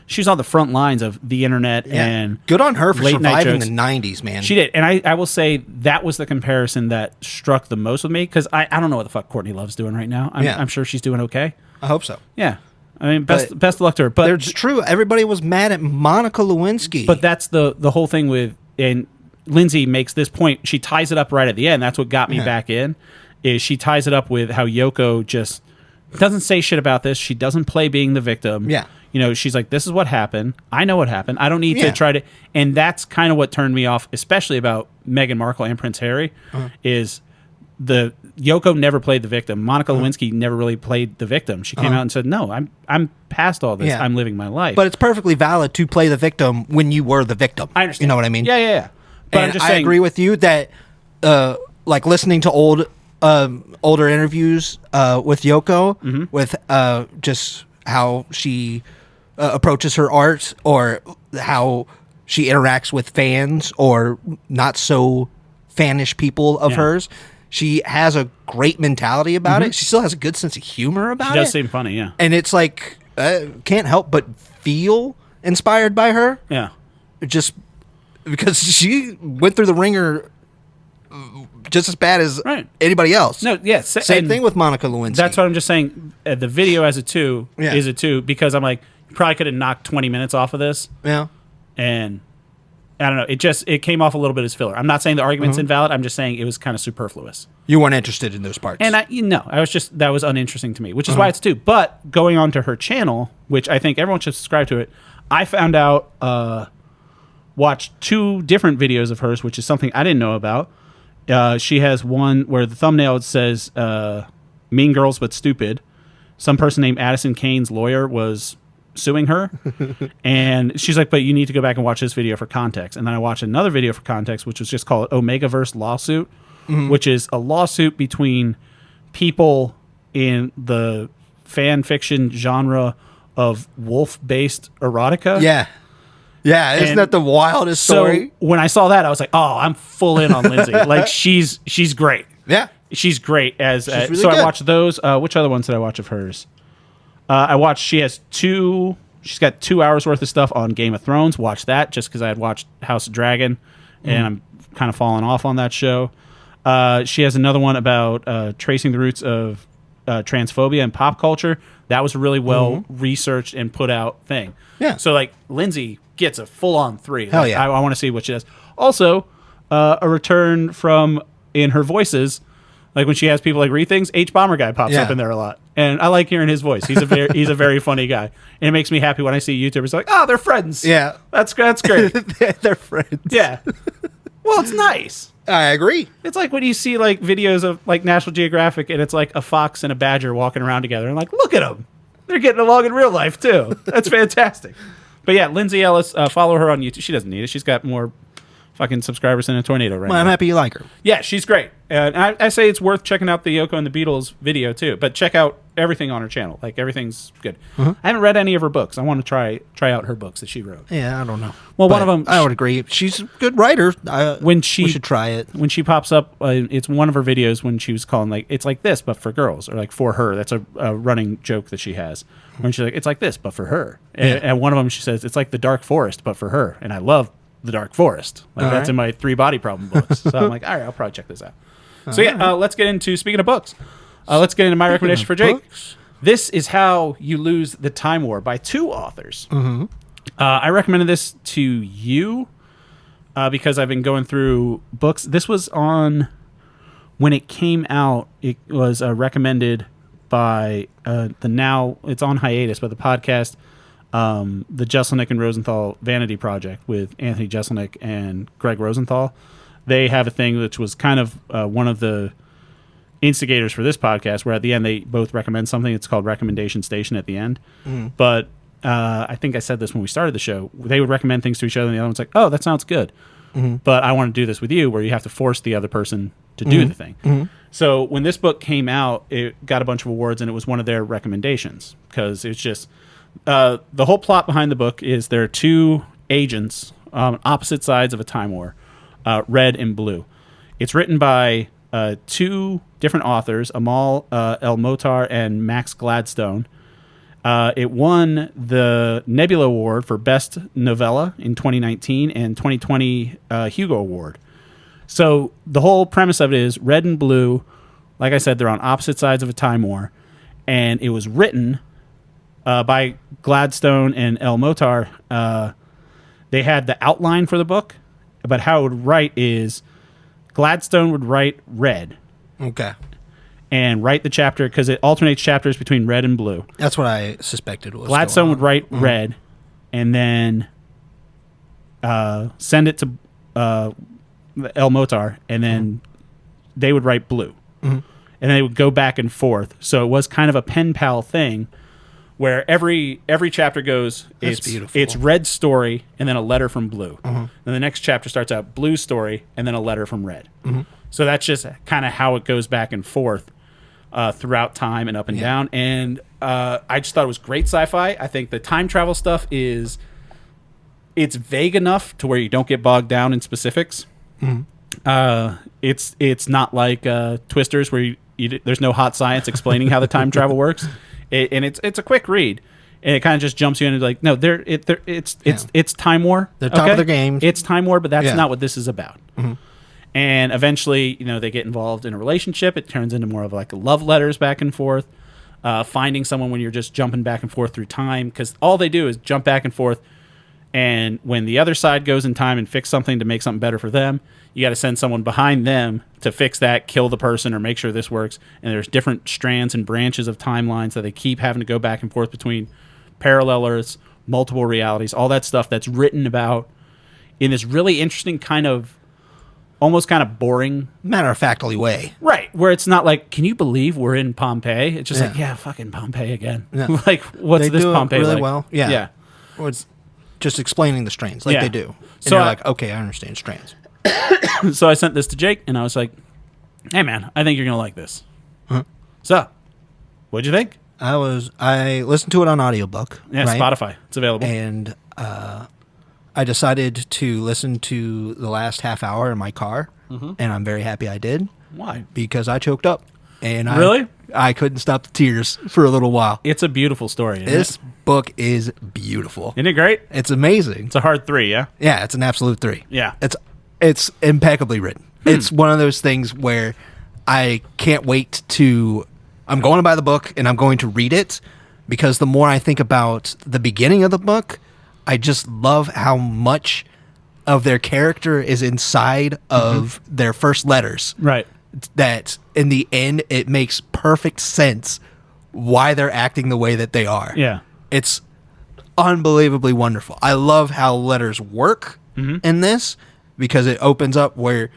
she was on the front lines of the internet and good on her for late night surviving jokes. the 90s, man. She did, and I will say that was the comparison that struck the most with me, because I don't know what the fuck Courtney Love's doing right now. I'm sure she's doing okay. I hope so. Yeah, I mean, best of luck to her. But it's true. Everybody was mad at Monica Lewinsky. But that's the whole thing with, and Lindsay makes this point. She ties it up right at the end. That's what got me back in. Is she ties it up with how Yoko just doesn't say shit about this. She doesn't play being the victim. Yeah. You know, she's like, this is what happened. I know what happened. I don't need to try to. And that's kind of what turned me off, especially about Meghan Markle and Prince Harry, is the Yoko never played the victim. Monica Lewinsky never really played the victim. She came out and said, no, I'm past all this. Yeah. I'm living my life. But it's perfectly valid to play the victim when you were the victim. I understand. You know what I mean? Yeah. But And I'm just I saying, agree with you that, like listening to older interviews with Yoko, with just how she approaches her art, or how she interacts with fans or not so fanish people of hers. She has a great mentality about it. She still has a good sense of humor about it. She does seem funny, yeah. And it's like, can't help but feel inspired by her. Yeah. Just because she went through the ringer just as bad as anybody else. No, yeah. Same thing with Monica Lewinsky. That's what I'm just saying. The video as a 2 is a 2, because I'm like, you probably could have knocked 20 minutes off of this. Yeah. And I don't know. It came off a little bit as filler. I'm not saying the argument's invalid. I'm just saying it was kind of superfluous. You weren't interested in those parts. And that was uninteresting to me, which is why it's 2. But going on to her channel, which I think everyone should subscribe to it, I found out, watched 2 different videos of hers, which is something I didn't know about. She has one where the thumbnail says, Mean Girls But Stupid. Some person named Addison Kane's lawyer was suing her. And she's like, but you need to go back and watch this video for context. And then I watched another video for context, which was just called Omegaverse Lawsuit, which is a lawsuit between people in the fan fiction genre of wolf-based erotica. Yeah, isn't that the wildest story? So when I saw that, I was like, "Oh, I'm full in on Lindsay. Like she's great. Yeah, she's great as." Really so good. I watched those. Which other ones did I watch of hers? I watched. She's got 2 hours worth of stuff on Game of Thrones. Watched that just because I had watched House of Dragon, and I'm kind of falling off on that show. She has another one about tracing the roots of transphobia in pop culture. That was a really well researched and put out thing. Yeah. So like Lindsay gets a full on 3. Hell Like, yeah. I want to see what she does. Also, a return from in her voices, like when she has people like read things. H Bomber guy pops up in there a lot, and I like hearing his voice. He's a very funny guy, and it makes me happy when I see YouTubers like, oh, they're friends. Yeah, that's great. They're friends. Yeah. Well, it's nice. I agree. It's like when you see like videos of like National Geographic, and it's like a fox and a badger walking around together, and like, look at them. They're getting along in real life too. That's fantastic. But yeah, Lindsay Ellis, follow her on YouTube. She doesn't need it. She's got more fucking subscribers than a tornado right now. I'm happy you like her. Yeah, she's great. And I say it's worth checking out the Yoko and the Beatles video too. But check out everything on her channel. Like everything's good. I haven't read any of her books. I want to try out her books that she wrote. Yeah, I don't know. Well, one of them, I would agree. She's a good writer. We should try it. When she pops up, it's one of her videos when she was calling like it's like this, but for girls, or like for her. That's a running joke that she has. When she's like, it's like this, but for her. And one of them, she says, it's like the Dark Forest, but for her. And I love the Dark Forest. Like that's in my 3 body problem books. So I'm like, all right, I'll probably check this out. So yeah, let's get into, speaking of books, let's get into my recommendation for Jake. This is How You Lose the Time War by 2 authors. I recommended this to you because I've been going through books. This was on, when it came out, it was recommended by it's on hiatus, but the podcast, the Jeselnik and Rosenthal Vanity Project with Anthony Jeselnik and Greg Rosenthal. They have a thing which was kind of one of the instigators for this podcast, where at the end they both recommend something. It's called Recommendation Station at the end. But I think I said this when we started the show. They would recommend things to each other, and the other one's like, oh, that sounds good. But I want to do this with you, where you have to force the other person to do the thing. So when this book came out, it got a bunch of awards, and it was one of their recommendations because it's just the whole plot behind the book is there are two agents on opposite sides of a time war, red and blue. It's written by two different authors, Amal El-Mohtar and Max Gladstone. It won the Nebula Award for Best Novella in 2019 and 2020 Hugo Award. So the whole premise of it is red and blue. Like I said, they're on opposite sides of a time war. And it was written by Gladstone and El-Mohtar. They had the outline for the book, but how it would write is Gladstone would write red. Okay. And write the chapter, because it alternates chapters between red and blue. That's what I suspected was Gladstone would write red, and then send it to El-Mohtar, and then they would write blue. And they would go back and forth. So it was kind of a pen pal thing where every chapter goes, That's beautiful. It's red story, and then a letter from blue. Then the next chapter starts out blue story, and then a letter from red. So that's just kind of how it goes back and forth throughout time and up and down. And I just thought it was great sci-fi. I think the time travel stuff it's vague enough to where you don't get bogged down in specifics. It's not like Twisters where there's no hot science explaining how the time travel works. And it's a quick read. And it kind of just jumps you in and like, no, it's time war. They're top of their game. It's time war, but that's not what this is about. And eventually, they get involved in a relationship. It turns into more of like love letters back and forth. Finding someone when you're just jumping back and forth through time, because all they do is jump back and forth. And when the other side goes in time and fix something to make something better for them, you got to send someone behind them to fix that, kill the person, or make sure this works. And there's different strands and branches of timelines that they keep having to go back and forth between parallel Earths, multiple realities, all that stuff that's written about in this really interesting kind of almost kind of boring matter-of-factly way. Right, where it's not like, can you believe we're in Pompeii? It's just like, yeah, fucking Pompeii again. Like, what's they this do Pompeii it really like? well. Yeah. Yeah. Or it's just explaining the strains like they do. And So you're I- like, okay, I understand strains. So I sent this to Jake, and I was like, hey, man, I think you're going to like this. So, what'd you think? I listened to it on audiobook. Yeah, right? Spotify. It's available. And I decided to listen to the last half hour in my car, and I'm very happy I did. Why? Because I choked up. And Really? I couldn't stop the tears for a little while. It's a beautiful story, isn't This it? book is beautiful. Isn't it great? It's amazing. It's a hard 3, yeah? Yeah, it's an absolute 3. Yeah. It's impeccably written. It's one of those things where I can't wait to... I'm going to buy the book, and I'm going to read it, because the more I think about the beginning of the book, I just love how much of their character is inside of their first letters. Right. That in the end, it makes perfect sense why they're acting the way that they are. Yeah. It's unbelievably wonderful. I love how letters work in this, because it opens up where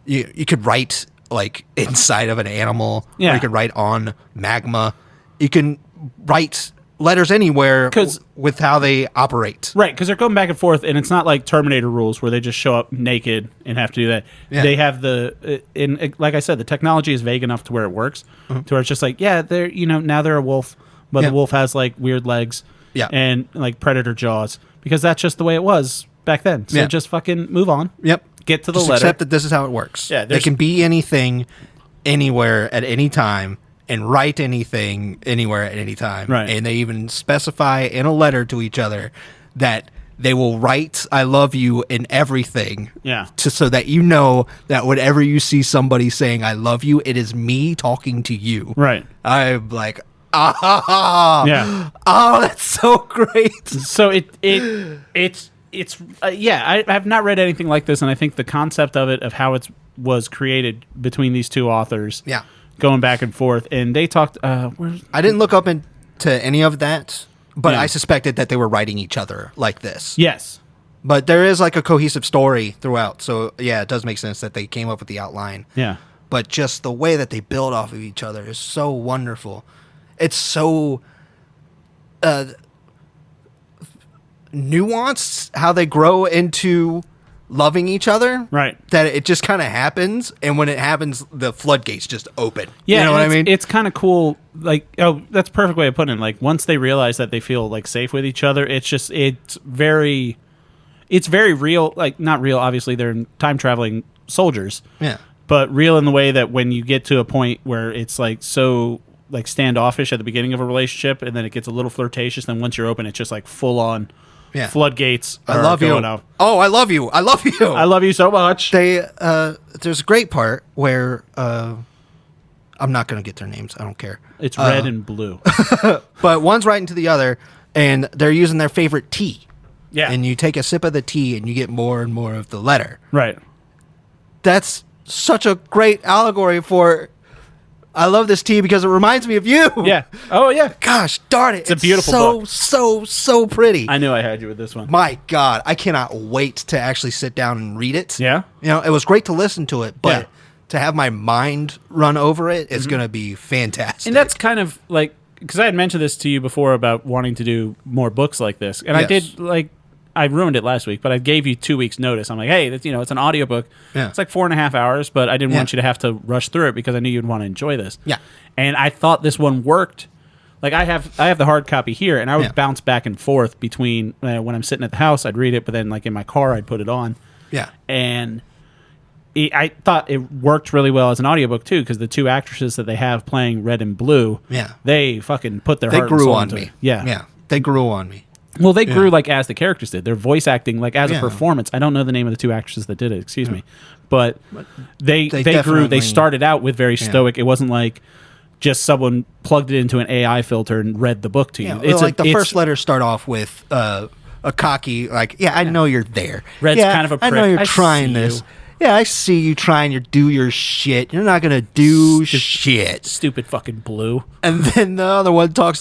you could write like inside of an animal, or Yeah. you could write on magma. You can write letters anywhere 'Cause- with how they operate. Right, because they're going back and forth, and it's not like Terminator rules where they just show up naked and have to do that. Yeah. They have like I said, the technology is vague enough to where it works, to where it's just like, yeah, they're now they're a wolf, but Yeah. the wolf has like weird legs, Yeah. and like predator jaws, because that's just the way it was back then. So Yeah. just fucking move on. Yep. Get to the Just letter. accept that this is how it works. Yeah, they there's- can be anything, anywhere, at any time, and write anything, anywhere, at any time. Right. And they even specify in a letter to each other that they will write "I love you" in everything. Yeah. So that you know that whenever you see somebody saying "I love you," it is me talking to you. Right. I'm like, ah, Yeah. oh, that's so great. So it's I have not read anything like this, and I think the concept of it, of how it was created between these two authors, Yeah. going back and forth, and they talked. Where's I didn't look up into any of that, but Yeah. I suspected that they were writing each other like this. yes, But there is like a cohesive story throughout. So yeah, it does make sense that they came up with the outline. yeah, But just the way that they build off of each other is so wonderful. It's so nuanced how they grow into loving each other. Right. That it just kind of happens, and when it happens, the floodgates just open. Yeah, you know what I mean? It's kind of cool. Like, that's a perfect way of putting it. Like, once they realize that they feel like safe with each other, it's very real. Like, not real. Obviously, they're time traveling soldiers. Yeah. But real in the way that when you get to a point where it's like so like standoffish at the beginning of a relationship, and then it gets a little flirtatious, then once you're open, it's just like full on. Yeah. Floodgates. I love you. Out. Oh, I love you. I love you. I love you so much. There's a great part where I'm not going to get their names. I don't care. It's red and blue. But one's right into the other, and they're using their favorite tea. Yeah. And you take a sip of the tea, and you get more and more of the letter. Right. That's such a great allegory for. I love this tea because it reminds me of you. Yeah. Oh, yeah. Gosh, darn it. It's a beautiful book. So pretty. I knew I had you with this one. My God, I cannot wait to actually sit down and read it. Yeah. You know, it was great to listen to it, but to have my mind run over it is going to be fantastic. And that's kind of like, because I had mentioned this to you before about wanting to do more books like this. And I did, like, I ruined it last week, but I gave you 2 weeks notice. I'm like, hey, it's an audiobook. Yeah. It's like 4.5 hours, but I didn't want you to have to rush through it because I knew you'd want to enjoy this. Yeah. And I thought this one worked. Like I have the hard copy here, and I would bounce back and forth between when I'm sitting at the house, I'd read it, but then like in my car, I'd put it on. Yeah. And I thought it worked really well as an audiobook too, because the two actresses that they have playing Red and Blue, they fucking put their heart and soul into it. Yeah. Yeah. They grew on me. Well, they grew like as the characters did. Their voice acting, like as a performance. I don't know the name of the two actresses that did it. Excuse me, but they grew. They started out with very stoic. It wasn't like just someone plugged it into an AI filter and read the book to you. Yeah, it's like the first letters start off with a cocky, like, I know you're there. Red's kind of a prick. I know you're trying this. Yeah, I see you trying to do your shit. You're not gonna do shit. Stupid fucking Blue. And then the other one talks.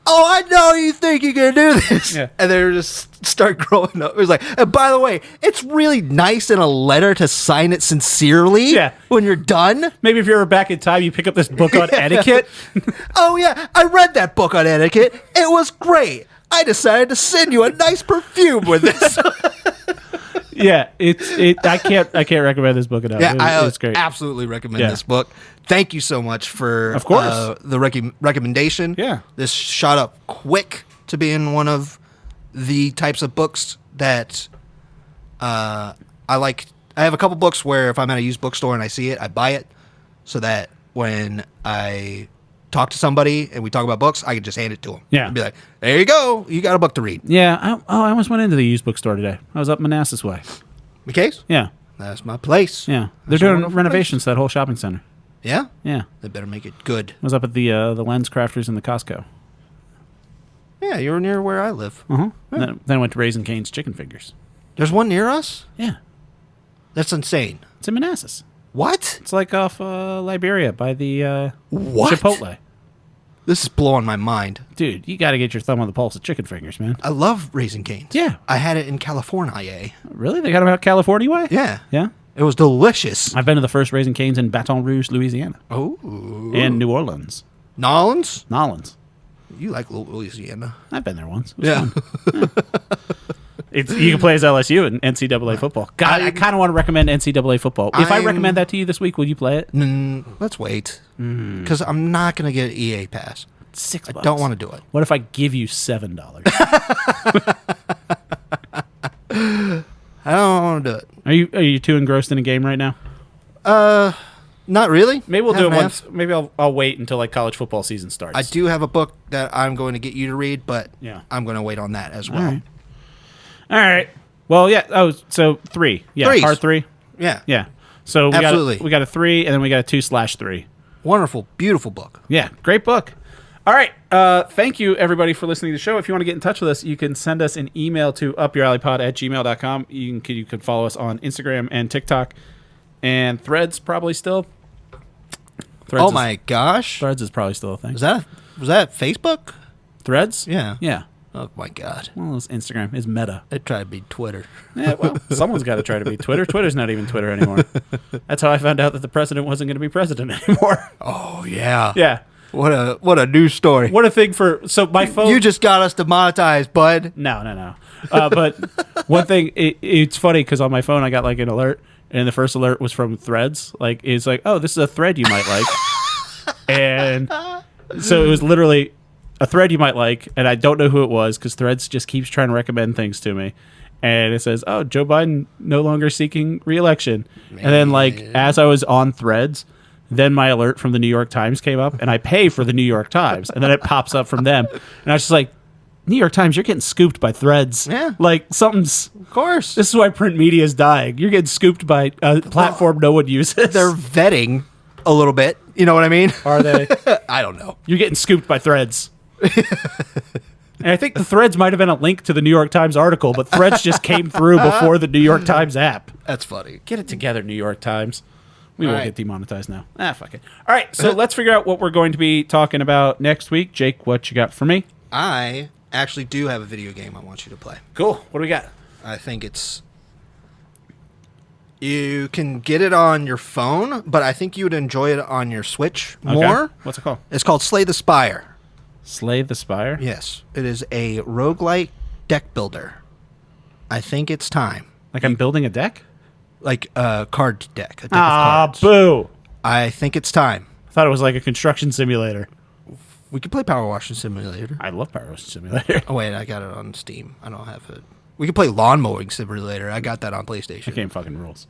Oh, I know you think you're going to do this. Yeah. And they just start growing up. It was like, and by the way, it's really nice in a letter to sign it sincerely when you're done. Maybe if you're back in time, you pick up this book on etiquette. Oh, yeah. I read that book on etiquette. It was great. I decided to send you a nice perfume with this. Yeah, I can't recommend this book enough. Yeah, it's great. Absolutely recommend this book. Thank you so much for of course the recommendation. Yeah, this shot up quick to being one of the types of books that I like. I have a couple books where if I'm at a used bookstore and I see it, I buy it, so that when I talk to somebody and we talk about books, I can just hand it to them. Yeah, and be like, "There you go, you got a book to read." Yeah. I almost went into the used bookstore today. I was up Manassas way. McKay's? Yeah, that's my place. Yeah, they're doing renovations to that whole shopping center. Yeah? Yeah. They better make it good. I was up at the Lens Crafters and the Costco. Yeah, you were near where I live. Uh-huh. Yeah. Then I went to Raising Cane's Chicken Fingers. There's one near us? Yeah. That's insane. It's in Manassas. What? It's like off Liberia by the what? Chipotle. This is blowing my mind. Dude, you got to get your thumb on the pulse of Chicken Fingers, man. I love Raising Cane's. Yeah. I had it in California. Really? They got them out California way? Yeah. Yeah? It was delicious. I've been to the first Raising Cane's in Baton Rouge, Louisiana. Oh. And New Orleans. Nolans? You like Louisiana. I've been there once. Yeah. You can play as LSU in NCAA football. God, I kind of want to recommend NCAA football. If I recommend that to you this week, will you play it? Let's wait. Because I'm not going to get an EA pass. $6. I don't want to do it. What if I give you $7? I don't want to do it. Are you too engrossed in a game right now? Not really. Maybe we'll do it once. Maybe I'll wait until like college football season starts. I do have a book that I'm going to get you to read, but I'm going to wait on that as well. All right. Well, yeah. Oh, so 3. Yeah, Threes. part 3. Yeah. Yeah. So we Absolutely. got a 3, and then we got a 2/3. Wonderful, beautiful book. Yeah, great book. All right. Thank you, everybody, for listening to the show. If you want to get in touch with us, you can send us an email to upyouralleypod@gmail.com. You can follow us on Instagram and TikTok and Threads, probably still. Oh my gosh. Threads is probably still a thing. Was that Facebook? Threads? Yeah. Yeah. Oh my God. Well, it's Instagram. It's Meta. It tried to be Twitter. Yeah, well, someone's got to try to be Twitter. Twitter's not even Twitter anymore. That's how I found out that the president wasn't going to be president anymore. Oh, yeah. Yeah. What a news story. What a thing so my phone. You just got us demonetized, bud. No. But one thing, it's funny because on my phone I got like an alert, and the first alert was from Threads. Like it's like, oh, this is a thread you might like, and so it was literally a thread you might like, and I don't know who it was because Threads just keeps trying to recommend things to me. And it says, oh, Joe Biden no longer seeking re-election. Man. And then, like, as I was on Threads, then my alert from the New York Times came up, and I pay for the New York Times. And then it pops up from them. And I was just like, New York Times, you're getting scooped by Threads. Yeah. Like, something's... Of course. This is why print media is dying. You're getting scooped by a platform no one uses. They're vetting a little bit. You know what I mean? Are they? I don't know. You're getting scooped by Threads. And I think the Threads might have been a link to the New York Times article, but Threads just came through before the New York Times app. That's funny. Get it together, New York Times. We won't get demonetized now. Fuck it. All right, so let's figure out what we're going to be talking about next week. Jake, what you got for me? I actually do have a video game I want you to play. Cool. What do we got? I think it's... You can get it on your phone, but I think you would enjoy it on your Switch more. What's it called? It's called Slay the Spire. Slay the Spire? Yes. It is a roguelike deck builder. I think it's time. Like I'm building a deck? Like a card deck. A deck of cards. Boo. I think it's time. I thought it was like a construction simulator. We could play Power Washing Simulator. I love Power Washing Simulator. Oh, wait. I got it on Steam. I don't have it. We could play Lawn Mowing Simulator. I got that on PlayStation. That game fucking rules.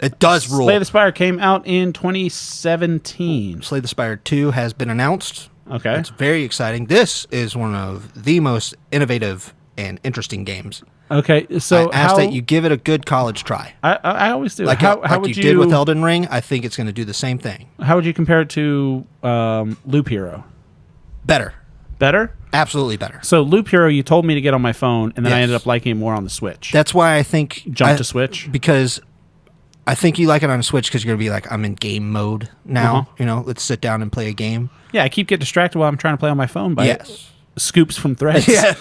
It does rule. Slay the Spire came out in 2017. Slay the Spire 2 has been announced. Okay. It's very exciting. This is one of the most innovative and interesting games. Okay, so I ask that you give it a good college try. I always do. Like how like would you did with Elden Ring, I think it's going to do the same thing. How would you compare it to Loop Hero? Better. Better? Absolutely better. So Loop Hero, you told me to get on my phone, and then I Yes. ended up liking it more on the Switch. That's why I think... Jump to Switch? Because I think you like it on a Switch because you're going to be like, I'm in game mode now. You know, let's sit down and play a game. Yeah, I keep getting distracted while I'm trying to play on my phone by scoops from Threads. Yeah.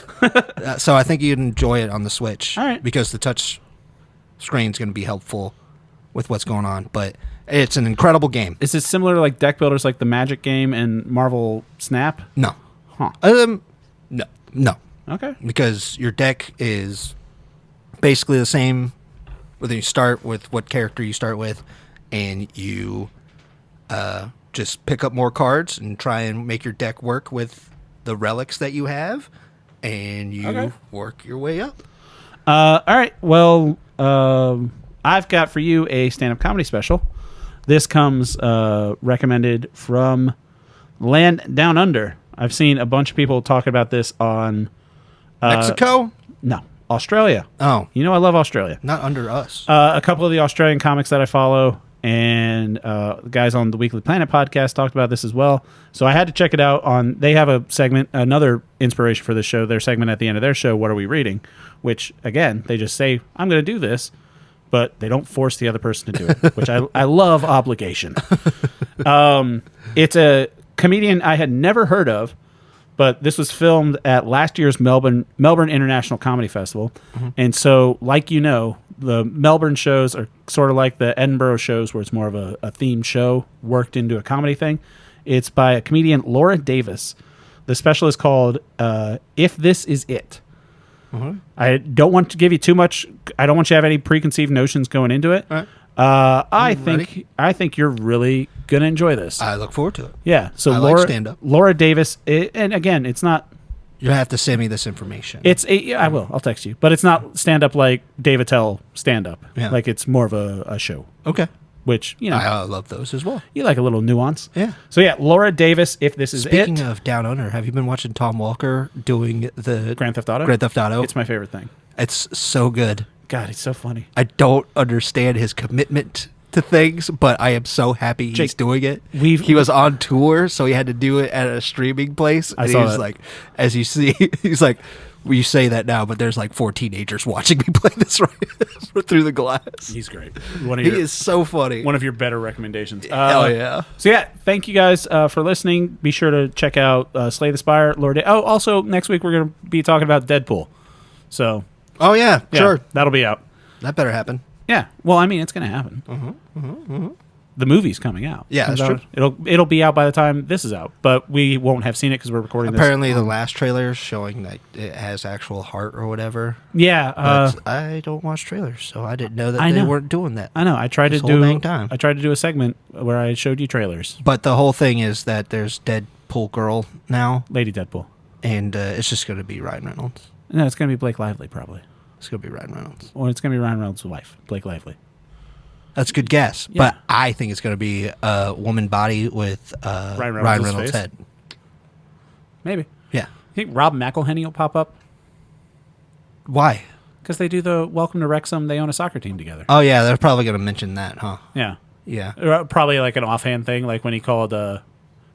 So I think you'd enjoy it on the Switch. All right. Because the touch screen's going to be helpful with what's going on. But it's an incredible game. Is it similar to like deck builders like the Magic game and Marvel Snap? No. Huh. No. Okay. Because your deck is basically the same whether you start with what character you start with, and you just pick up more cards and try and make your deck work with the relics that you have, and you work your way up. All right. Well, I've got for you a stand-up comedy special. This comes recommended from Land Down Under. I've seen a bunch of people talk about this on... Mexico? No, Australia. Oh. You know I love Australia. Not under us. A couple of the Australian comics that I follow and the guys on the Weekly Planet podcast talked about this as well. So I had to check it out. They have a segment, another inspiration for this show, their segment at the end of their show, What Are We Reading? Which, again, they just say, I'm going to do this, but they don't force the other person to do it, which I love obligation. It's a comedian I had never heard of, but this was filmed at last year's Melbourne International Comedy Festival. Mm-hmm. And so, like you know, the Melbourne shows are sort of like the Edinburgh shows where it's more of a themed show worked into a comedy thing. It's by a comedian, Laura Davis. The special is called If This Is It. Mm-hmm. I don't want to give you too much. I don't want you to have any preconceived notions going into it. All right. I think you're really gonna enjoy this. I look forward to it. Yeah. So I Laura, like stand-up. Laura Davis, and again, it's not. You have to send me this information. I will. I'll text you. But it's not stand-up like Dave Attell stand-up. Yeah. Like it's more of a show. Okay. Which, you know. I love those as well. You like a little nuance. Yeah. So yeah, Laura Davis, If This Is Speaking It. of Down Under, have you been watching Tom Walker doing the Grand Theft Auto? Grand Theft Auto. It's my favorite thing. It's so good. God, he's so funny. I don't understand his commitment to things, but I am so happy he's doing it. He was on tour, so he had to do it at a streaming place. And I saw he was that. like, as you see, he's like, well, you say that now, but there's like 4 teenagers watching me play this right through the glass. He's great. He is so funny. One of your better recommendations. Hell yeah. So yeah, thank you guys for listening. Be sure to check out Slay the Spire, Lord. Also, next week we're going to be talking about Deadpool. So. Oh yeah, sure. That'll be out. That better happen. Yeah. Well, I mean, it's going to happen. the movie's coming out. Yeah, Comes that's out- true. It'll be out by the time this is out, but we won't have seen it because we're recording Apparently, this. the last trailer is showing that it has actual heart or whatever. Yeah, But I don't watch trailers, so I didn't know that I they know. weren't doing that. I know. I tried This to whole do. dang time. I tried to do a segment where I showed you trailers. But the whole thing is that there's Deadpool girl now, Lady Deadpool. and it's just going to be Ryan Reynolds. No, it's gonna be Blake Lively probably, It's going to be Ryan Reynolds. or it's gonna be Ryan Reynolds' wife, Blake Lively. That's a good guess, Yeah. but I think it's going to be a woman body with Ryan Ryan Reynolds' Reynolds' face? head. Maybe. Yeah. You think Rob McElhenney will pop up? Why? Because they do the Welcome to Wrexham. They own a soccer team together. Oh, yeah, they're probably going to mention that, huh? Yeah. Yeah. Probably like an offhand thing, like when he called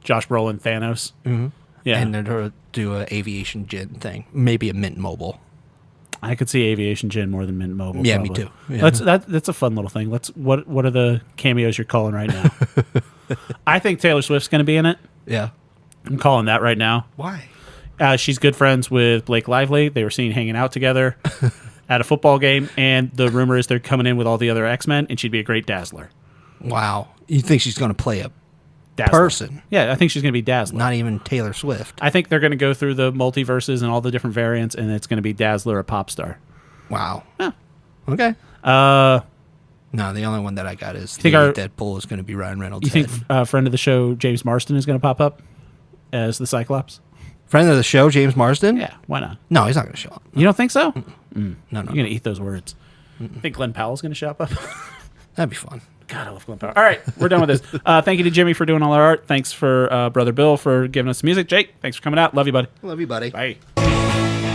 Josh Brolin Thanos. Mm-hmm. Yeah. And then they'll do an aviation gin thing. Maybe a Mint Mobile. I could see Aviation Gin more than Mint Mobile. Yeah, probably. me too. Yeah. That's a fun little thing. What are the cameos you're calling right now? I think Taylor Swift's going to be in it. Yeah. I'm calling that right now. Why? She's good friends with Blake Lively. They were seen hanging out together at a football game, and the rumor is they're coming in with all the other X-Men, and she'd be a great Dazzler. Wow. You think she's going to play a Dazzler. person? Yeah, I think she's going to be Dazzler. Not even Taylor Swift. I think they're going to go through the multiverses and all the different variants, and it's going to be Dazzler, a pop star. Wow. Yeah. Okay. Uh, No, the only one that I got is think the our- Deadpool is going to be Ryan Reynolds' you think head. friend of the show James Marsden is going to pop up as the Cyclops? Friend of the show, James Marsden? Yeah, why not? No, he's not going to show up. You don't think so? No, You're going to eat those words. Think Glenn Powell's going to show up? That'd be fun. God, I love Glenn Powell. All right, we're done with this. Thank you to Jimmy for doing all our art. Thanks for Brother Bill for giving us the music. Jake, thanks for coming out. Love you, buddy. Love you, buddy. Bye.